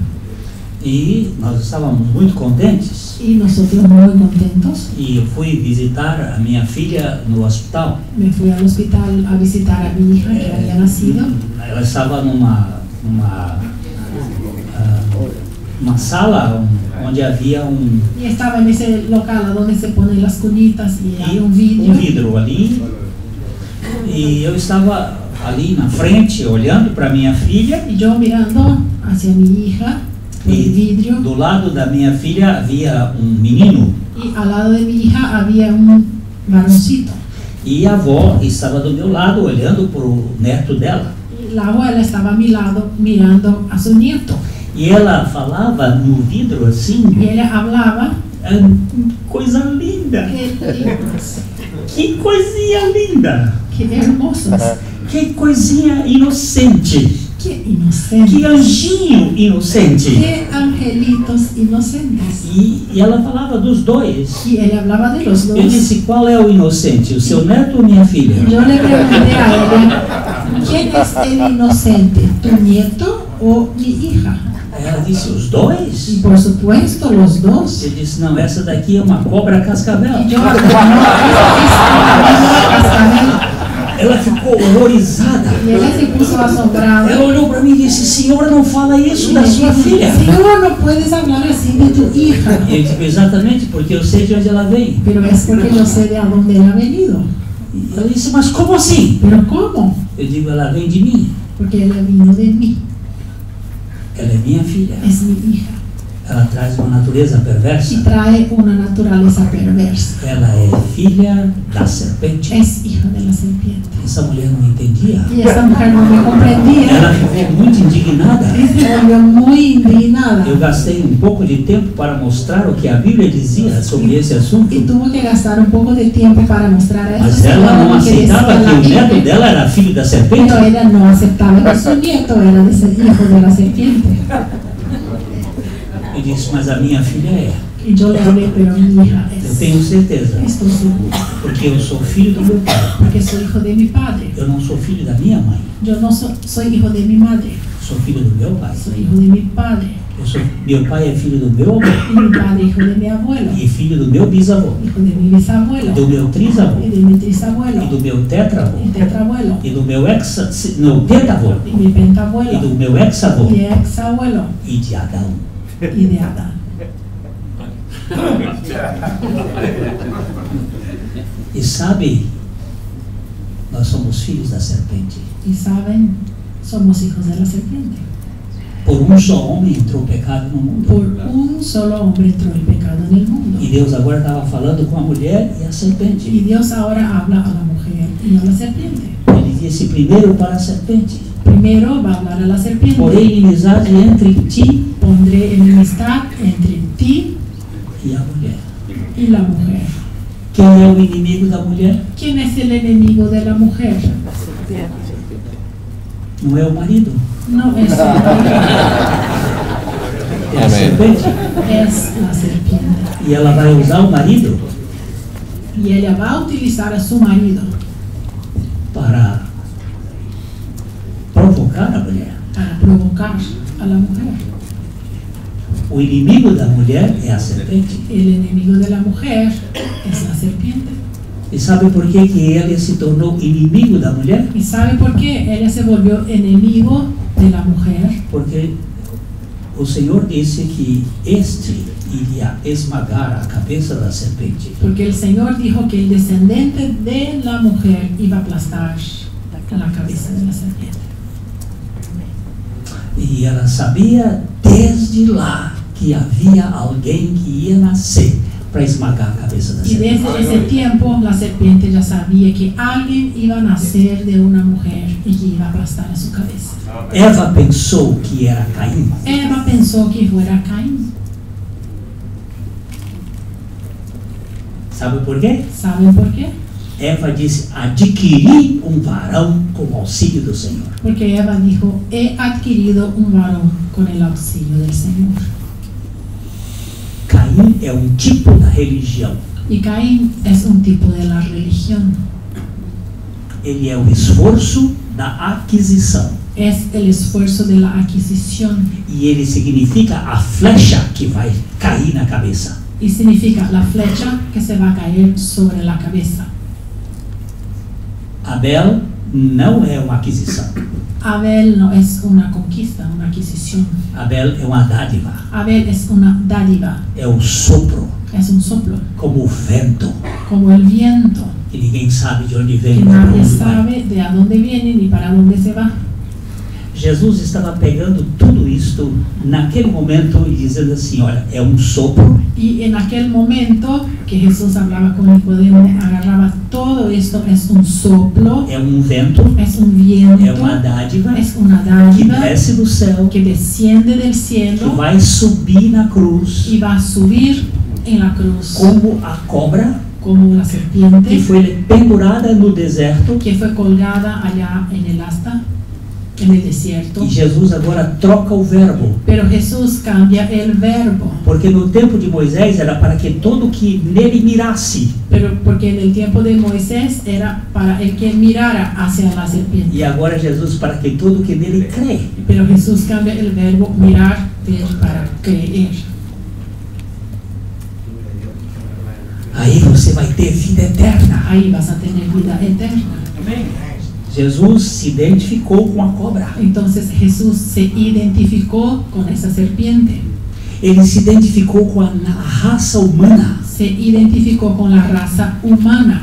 E nós estávamos muito contentes. y nosotros muy contentos. E eu fui visitar a minha filha no hospital. Me fui al hospital a visitar a mi hija que había nacido. Ela estava numa sala onde havia Y estaba en ese local donde se ponen las cunitas y hay un vidrio. vidro ali. E eu estava ali na frente, olhando para minha filha. Y yo mirando hacia mi hija por el E vidrio, do lado da minha filha havia menino. y al lado de mi hija había un varoncito. E a avó estava do meu lado, olhando para o neto dela. Y la abuela estaba a mi lado mirando a su nieto. E ela falava no vidro assim, Y ella hablaba, coisa linda, qué que coisinha linda, hermosos, que coisinha inocente, qué que inocentes, anjinho inocente. qué angelitos inocentes. E ela falava dos dois. Y ella hablaba de los Eu dos. disse, qual é o inocente, o seu neto ou minha filha? Yo le pregunté a ella, ¿quién es el inocente, tu nieto o mi hija? Ela disse, os Y dois? por supuesto los dos. Eu disse, não, essa daqui é uma cobra cascavel. Y yo, no, es cascabel. Ela ficou horrorizada. Y ella se puso asombrada. Ela olhou para mim e disse, senhora, não fala isso Y da me sua dijo, filha. Señor, no puedes hablar así de tu hija. E eu digo, exatamente, porque eu sei de onde ela vem. Pero es porque yo sé de a dónde ella ha venido. E ela disse, mas como assim? ¿Pero cómo? Eu digo, ela vem de mim. Porque ella vino de mí. Ela é minha filha. Es mi hija. Ela traz uma natureza Y perversa. trae una naturaleza perversa. Ela é filha da serpente. Es hija de la serpiente. Essa mulher não entendia. Y esta mujer no me comprendía. Ela ficou muito indignada. Y se volvió muy indignada. Eu gastei um pouco de tempo para mostrar o que a Bíblia dizia sobre esse assunto. Y tuvo que gastar un poco de tiempo para mostrar a esta Mas ela señora não lo que decía aceitava que la o neto Biblia. dela era filho da serpente. Pero ella no aceptaba que su nieto era de ser hijo de la serpiente. Eu disse, mas a minha filha é. Y yo le hablé, pero mi hija Eu es. tenho certeza. Estoy segura. Porque eu sou filho do meu pai. Porque soy hijo de mi padre. Eu não sou filho da minha mãe. Yo no soy hijo de mi madre. Sou filho do meu pai. Soy hijo de mi padre. Meu pai é filho do meu avô. Y mi padre hijo de mi abuelo. E filho do meu bisavô. Hijo de mi bisabuelo. Do meu trisavô. Y de mi E trisabuelo. do meu tetravô. Y tetrabuelo. E do meu pentavô. Y mi E pentabuelo. do meu exavô. Y exabuelo. E de Adão. Y de Adán. E sabe, nós somos filhos da serpente. Y saben, somos hijos de la serpiente. Por um só homem entrou o pecado no mundo. Por un solo hombre entró el pecado en el mundo. E Deus agora estava falando com a mulher e a Y serpente. Dios ahora habla a la mujer y a la serpiente. Ele disse primeiro para a serpente: Primero va a hablar a la serpiente. porém inimizade entre ti Pondré enemistad entre ti e a mulher. y la mujer. Quem é o inimigo da mulher? ¿Quién es el enemigo de la mujer? Não é o marido, No es el marido, é a Amém. serpente. es la serpiente. E ela vai usar o marido Y ella va a utilizar a su marido para provocar a mulher. para provocar a la mujer. O inimigo da mulher é a serpente. El enemigo de la mujer es la serpiente. E sabe por que ele se tornou inimigo da mulher? ¿Y sabe por qué ella se volvió enemigo de la mujer? Porque o Senhor disse que este iria esmagar a cabeça da serpente. Porque el Señor dijo que el descendiente de la mujer iba a aplastar la cabeza de la serpiente. E ela sabia desde lá que havia alguém que ia nascer para esmagar a cabeça da Y serpente. desde ese tiempo la serpiente ya sabía que alguien iba a nacer de una mujer y que iba a aplastar a su cabeza. Eva pensou que era Caim. Eva pensó que fuera Caín. Sabe por quê? ¿Saben por qué? Eva disse: adquiri um varão com o auxílio do Senhor. Porque Eva dijo, he adquirido un varón con el auxilio del Señor. Caim é um tipo da religião. Y Caín es un tipo de la religión. Ele é o esforço da aquisição. Es el esfuerzo de la adquisición. E ele significa a flecha que vai cair na cabeça. Y significa la flecha que se va a caer sobre la cabeza. Abel não é uma aquisição. Abel no es una conquista, una adquisición. Abel é uma dádiva. Abel es una dádiva, É o sopro, es un soplo, como o vento, como el viento, que ninguém sabe de onde que vem. Para nadie onde vai. sabe de a dónde viene ni para dónde se va. Jesus estava pegando tudo isto naquele momento e dizendo assim: olha, é um sopro, Y en aquel momento que Jesús hablaba con Nicodemo, agarraba todo esto, es un soplo, é um vento, es un é viento, uma dádiva es una que dádiva desce do céu, que desciende del que cielo vai subir na cruz, y va a subir en la cruz como a cobra como la que serpiente foi pendurada no deserto. que fue colgada allá en el asta, en el desierto. E Jesus agora troca o verbo, Pero Jesús cambia el verbo, porque no tempo de Moisés era para que todo que nele mirasse, pero porque en el tiempo de Moisés era para el que mirara hacia la serpiente. e agora Jesus para que todo que nele crê. Pero Jesús cambia el verbo mirar para creer. Aí você vai ter vida eterna. Ahí vas a tener vida eterna. Jesus se identificou com a cobra. Entonces Jesús se identificó con esa serpiente, Ele se identificou com a raça humana. se identificó con la raza humana,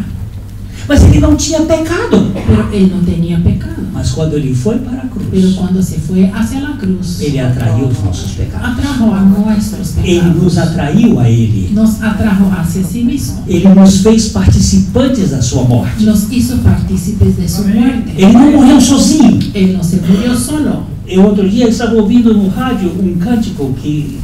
Mas ele não tinha pecado. pero él no tenía pecado. Mas quando ele foi para a Pero cruz, cuando se fue hacia la cruz, ele atraiu os nossos pecados. atrajo a nuestros Ele nos pecados, atraiu a ele. nos atrajo hacia sí mismo, Ele nos fez participantes da sua morte. nos hizo partícipes de su muerte. Ele não morreu sozinho. Él no se murió solo. Eu outro dia estava ouvindo no rádio um cântico que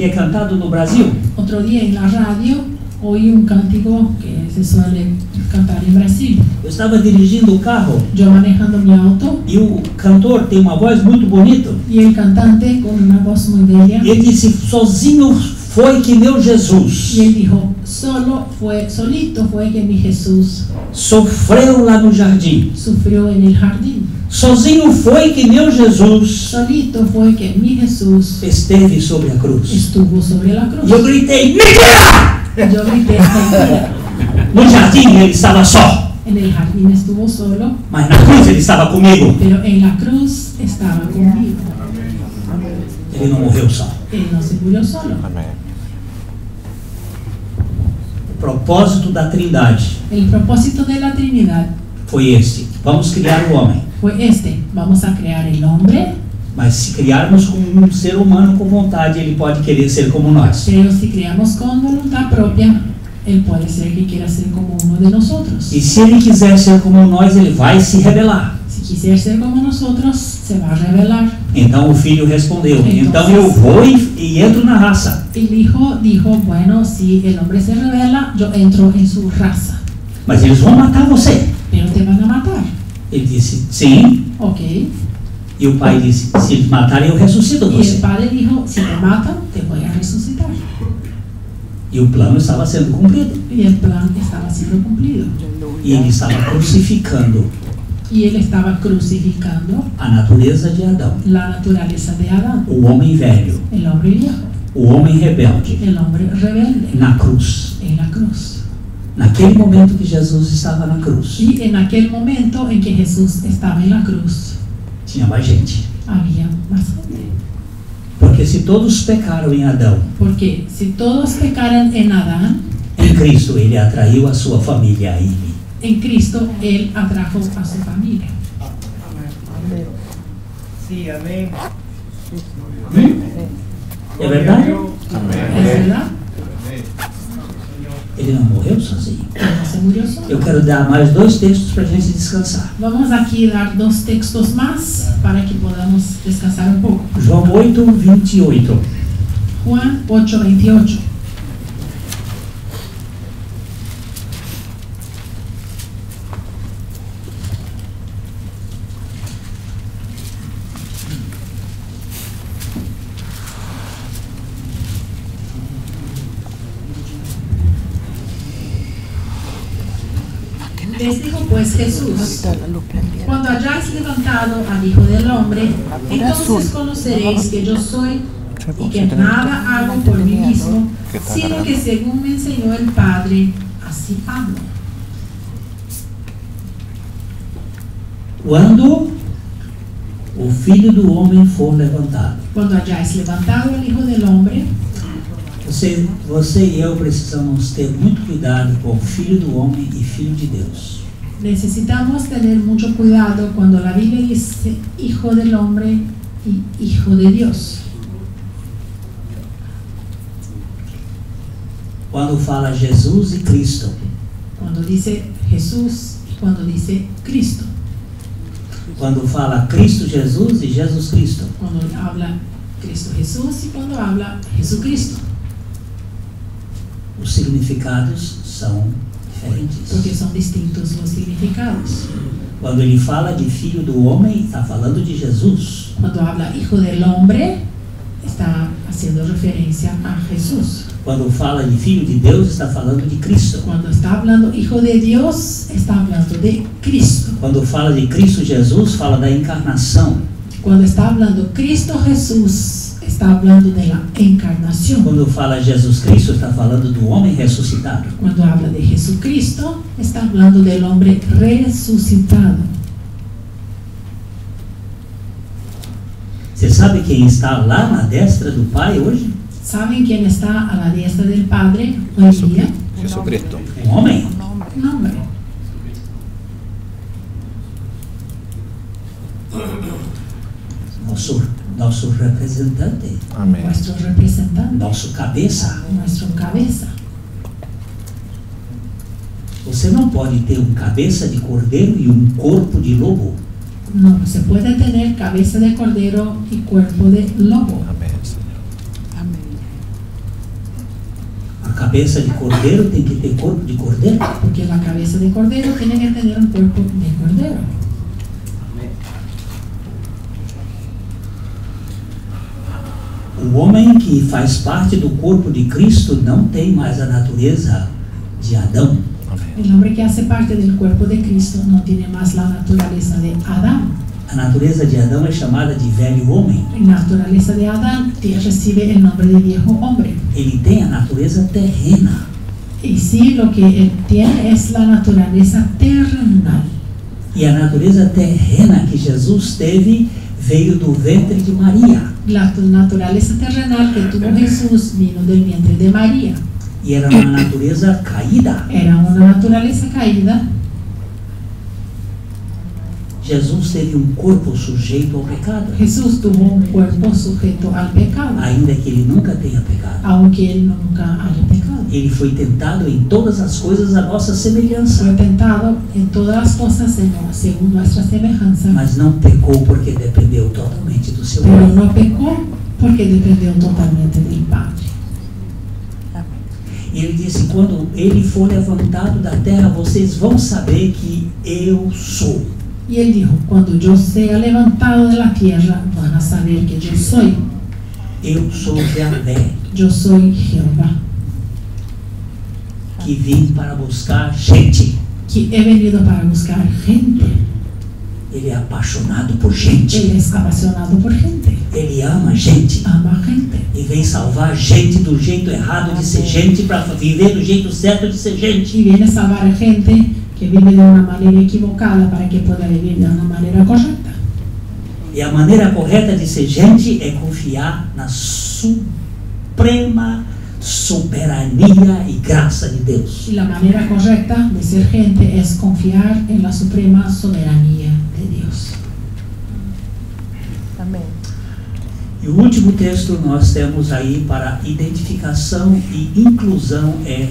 é cantado no Brasil. Otro día en la radio oí un cántico que se suele cantar en Brasil. Eu estava dirigindo o carro Yo manejando mi auto e o cantor tem uma voz muito bonita. y el cantante con una voz muy bella, Ele disse: sozinho foi que meu Jesus y él dijo, solito fue que mi Jesús sofreu lá no jardim. sufrió en el jardín. Sozinho foi que meu Jesus Solito fue que mi Jesús esteve sobre a cruz. estuvo sobre la E cruz. eu gritei: mentira! Yo grité, mentira. No jardim ele estava só, En el jardín estuvo solo, mas na cruz ele estava comigo. pero en la cruz estaba conmigo. Ele não morreu só. Él no se murió solo. Amén. O propósito da Trindade El propósito de la Trinidad foi este: vamos criar o homem. fue este: vamos a crear el hombre, Mas se criarmos com um ser humano com vontade, ele pode querer ser como nós. pero si creamos con voluntad propia, él puede ser que quiera ser como uno de nosotros. E se ele quiser ser como nós, ele vai se rebelar. Si quisiera ser como nosotros, se va a rebelar. Então o filho respondeu: então eu vou e entro na raça. El hijo dijo, bueno, si el hombre se rebela, yo entro en su raza, Mas eles vão matar você. pero te van a matar. Ele disse: sim. Ok. E o pai disse: se eles matarem, eu ressuscito Y el você. padre dijo, si te matan, te voy a resucitar. E o plano estava sendo cumprido. Y el plan estaba siendo cumplido. E ele estava crucificando Y él estaba crucificando a natureza de Adão. la naturaleza de Adán, O homem velho, el hombre viejo, o homem rebelde, el hombre rebelde, na cruz. en la cruz. Naquele momento que Jesus estava na cruz, Y en aquel momento en que Jesús estaba en la cruz, tinha mais gente. había más gente. Porque se todos pecaram em Adão, Porque si todos pecaran en Adán, em Cristo ele atraiu a sua família a ele. en Cristo Él atrajo a su familia. Sí, amén. É verdade? ¿Es verdad? Ele não morreu sozinho. No se murió solo. Eu quero dar mais 2 textos para a gente descansar. Vamos aquí a dar 2 textos más para que podamos descansar un poco. João 8, 28. Juan 8:28. Les dijo pues Jesús: cuando hayáis levantado al Hijo del Hombre, entonces conoceréis que yo soy y que nada hago por mí mismo, sino que según me enseñó el Padre, así hablo. Quando o Filho do Homem for levantado. Cuando hayáis levantado al Hijo del Hombre, Você e eu precisamos ter muito cuidado com o Filho do Homem e Filho de Deus. necesitamos tener mucho cuidado cuando la Biblia dice Hijo del Hombre y Hijo de Dios. Quando fala Jesus e Cristo, Cuando dice Jesús y cuando dice Cristo. quando fala Cristo Jesus e Jesus Cristo, Cuando habla Cristo Jesús y cuando habla Jesucristo. os significados são Porque diferentes. son distintos los significados. Quando ele fala de Filho do Homem, está falando de Jesus. Cuando habla Hijo del Hombre, está haciendo referencia a Jesús. Quando fala de Filho de Deus, está falando de Cristo. Cuando está hablando Hijo de Dios, está hablando de Cristo. Quando fala de Cristo Jesus, fala da encarnação. Cuando está hablando Cristo Jesús, está hablando de la encarnación. Quando fala Jesus Cristo, está falando do homem ressuscitado. Cuando habla de Jesucristo, está hablando del hombre resucitado. Você sabe quem está lá na destra do Pai hoje? ¿Saben quién está a la diestra del Padre hoy día? Jesucristo. Um homem. Un hombre. Nosso representante, Amém. Nuestro representante, nosso cabeça. nuestro cabeza. Você não pode ter um cabeça de cordeiro e um corpo de lobo. No se puede tener cabeza de cordero y cuerpo de lobo. Amém, Senhor. A cabeça de cordeiro tem que ter corpo de cordeiro. Porque la cabeza de cordero tiene que tener un cuerpo de cordero. O homem que faz parte do corpo de Cristo não tem mais a natureza de Adão. Amém. El hombre que hace parte del cuerpo de Cristo no tiene más la naturaleza de Adán. A natureza de Adão é chamada de velho homem. La naturaleza de Adán recibe el nombre de viejo hombre. Ele tem a natureza terrena. Y sí, lo que él tiene es la naturaleza terrenal. E a natureza terrena que Jesus teve veio do ventre de Maria. La naturaleza terrenal que tuvo Jesús vino del vientre de María. E era uma natureza caída. Era una naturaleza caída. Jesus teve um corpo sujeito ao pecado, Jesús tuvo un cuerpo sujeto al pecado, ainda que ele nunca tenha pecado. aunque él nunca haya pecado. Ele foi tentado em todas as coisas à nossa Fue semelhança, tentado en todas las cosas según nuestra semejanza, mas não pecou porque dependeu totalmente do seu pero Pai. no pecó porque dependió totalmente del Padre. E ele disse: quando ele for levantado da terra, vocês vão saber que eu sou. Y él dijo, cuando yo sea levantado de la tierra, van a saber que yo soy. Eu sou Yahvé, Yo soy Jehová, que vim para buscar gente. que he venido para buscar gente. Ele é apaixonado por Él gente. es apasionado por gente, Ele ama gente. ama gente. E vem salvar gente do jeito errado de ser gente para viver do jeito certo de ser gente. Y viene a salvar a gente que vive de una manera equivocada para que pueda vivir de una manera correcta. E a maneira correta de ser gente é confiar na suprema soberania e graça de Deus. Y la manera correcta de ser gente es confiar en la suprema soberanía de Dios. E o último texto nós temos aí para identificação e inclusão é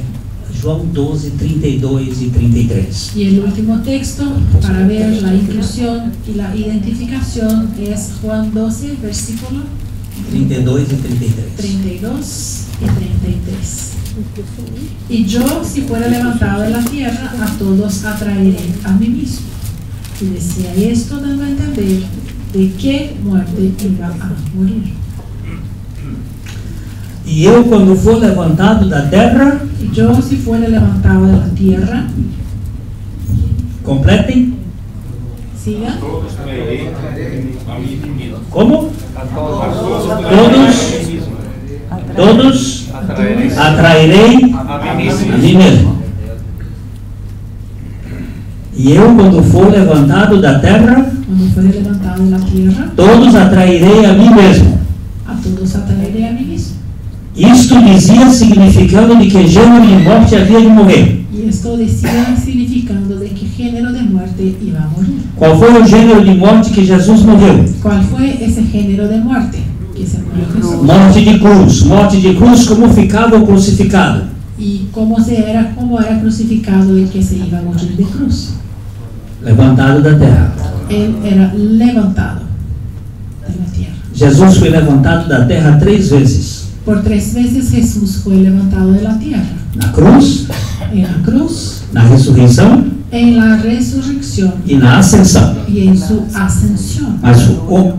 João 12, 32 y 33. Y el último texto para ver la inclusión y la identificación es Juan 12, versículo 32 y 33. 32 y 33. Y yo, si fuera levantado de la tierra, a todos atraeré a mí mismo. Y decía esto dando a entender de qué muerte iba a morir. E eu, quando for levantado da terra, Y yo, si fuera levantado de la tierra, completem, siga, como? Todos atrairei a mim mesmo. E eu, quando for levantado da terra, cuando fuere levantado de la tierra, todos atrairei a mim mesmo. a todos atraeré a mí mismo. Isto dizia significando de que gênero de morte havia de morrer. Y esto decía significando de qué género de muerte iba a morir. Qual foi o gênero de morte que Jesus morreu? ¿Cuál fue ese género de muerte que se murió Jesús? Morte de cruz. Morte de cruz, como ficava o crucificado? Y cómo era crucificado el que se iba a morir de cruz. Levantado da terra. Él era levantado de la tierra. Jesus foi levantado da terra 3 vezes. Por 3 veces Jesús fue levantado de la tierra. Na cruz, En la cruz, na ressurreição en la resurrección e na ascensão. y en su ascensión. Mas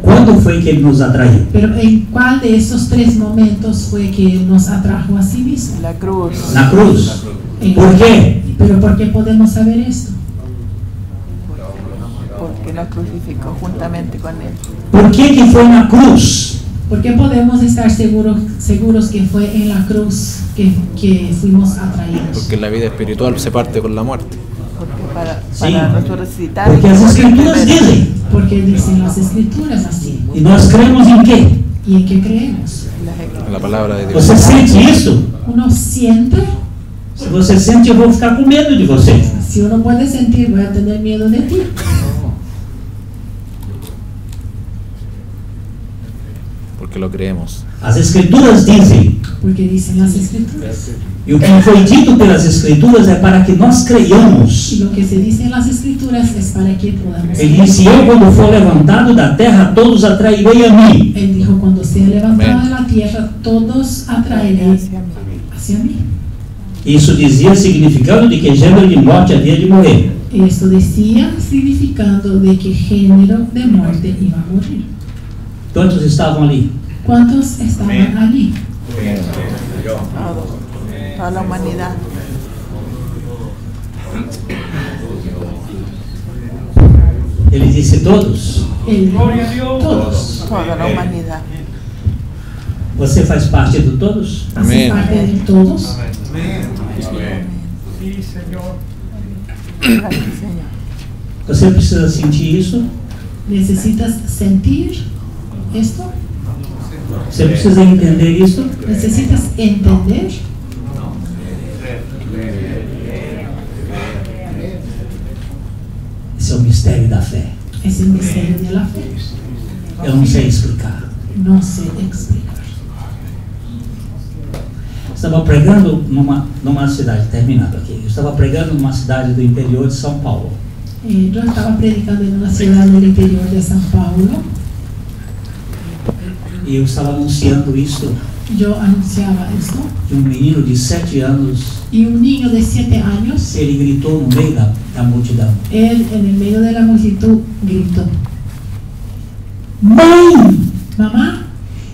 quando foi que ele nos atraiu? Pero ¿en cuál de esos 3 momentos fue que Él nos atrajo a sí mismo? La cruz. Na cruz. En- Por quê? Pero ¿por qué podemos saber esto? Porque nos crucificó juntamente con él. Por que foi na cruz? ¿Por qué podemos estar seguros que fue en la cruz que fuimos atraídos? Porque la vida espiritual se parte con la muerte. Porque para Sí. resucitar. Porque as escrituras dizem. Porque dicen las escrituras así. E nós cremos em quê? ¿Y en qué creemos? En la palabra de Dios. Você sente isso? Uno siente, Se você sente, eu vou ficar com medo de você. si uno puede sentir, voy a tener miedo de ti. Porque lo creemos. As escrituras dizem. Porque dicen las escrituras. E o que foi dito pelas escrituras é para que nós Y creiamos. lo que se dice en las escrituras es para que podamos Ele creer. disse: eu, quando for levantado da terra, todos atrairei a mim. Él dijo, cuando sea levantado Amén. de la tierra, todos atraeré hacia mí. Isso dizia significando de que gênero de morte havia de morrer. Esto decía significando de que género de muerte iba a morir. Quantos estavam ali? ¿Cuántos estaban allí? Toda la humanidad. Ele disse: todos. Él dijo, todos. Toda la humanidad. Você faz parte do todos? ¿Hace Amén. parte de todos? Gracias, Señor. Você precisa sentir isso? ¿Necesitas sentir esto? Você precisa entender isso? ¿Necesitas entender? Esse é o mistério da fé. Es el misterio de la fe. Eu não sei explicar. No sé explicar. Estava pregando numa cidade, terminando aqui. Eu estava pregando numa cidade do interior de São Paulo. Yo estaba predicando en una ciudad del interior de San Paulo. E eu estava anunciando isso Yo anunciaba esto. de um menino de 7 anos. Y un niño de 7 años, Ele gritou no meio da multidão: él en el medio de la multitud gritó: Mãe, mamá,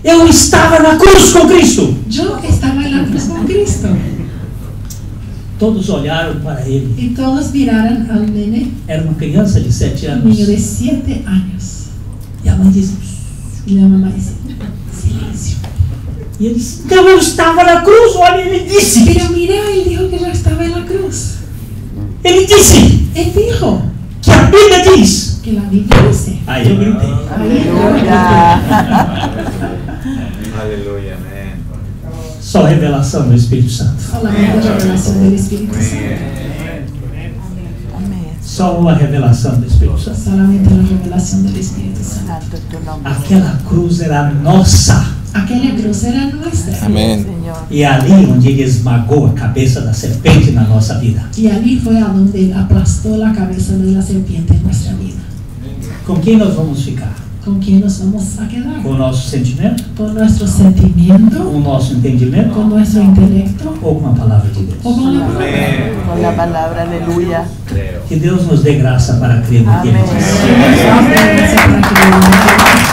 eu estava na cruz com Cristo. yo estaba en la cruz con Cristo. Todos olharam para ele. Y todos miraron al nene, Era uma criança de 7 un anos. niño de 7 años. E a mãe disse: Y la mamá dice: silencio. e ele disse: então eu estava na cruz. Olha, ele disse. Pero mira, él dijo que yo estaba en la cruz. Ele disse Él dijo que a Bíblia diz. que la Biblia dice. Aí eu gritei. Aleluya. Aleluya, amén. Só revelação do Espírito Santo. Solamente la revelación del Espíritu Santo. Amén. Só a revelação do Espírito Santo. Solamente la revelación del Espíritu Santo. Santo es tu nombre. Aquela cruz era nossa. Aquella cruz era nuestra. Amén. Señor. E ali onde ele esmagou a cabeça da serpente na nossa vida. Y allí fue a donde él aplastó la cabeza de la serpiente en nuestra vida. Com quem nós vamos ficar? ¿Con quién nos vamos a quedar? Com o nosso sentimento? ¿Con nuestro sentimiento? Com o nosso entendimento? ¿Con nuestro intelecto? Ou com a palavra de Deus? ¿O con la palabra? Con la palabra, aleluya. Que Deus nos dê graça para crer no que Ele Amém. diz. Gracias para que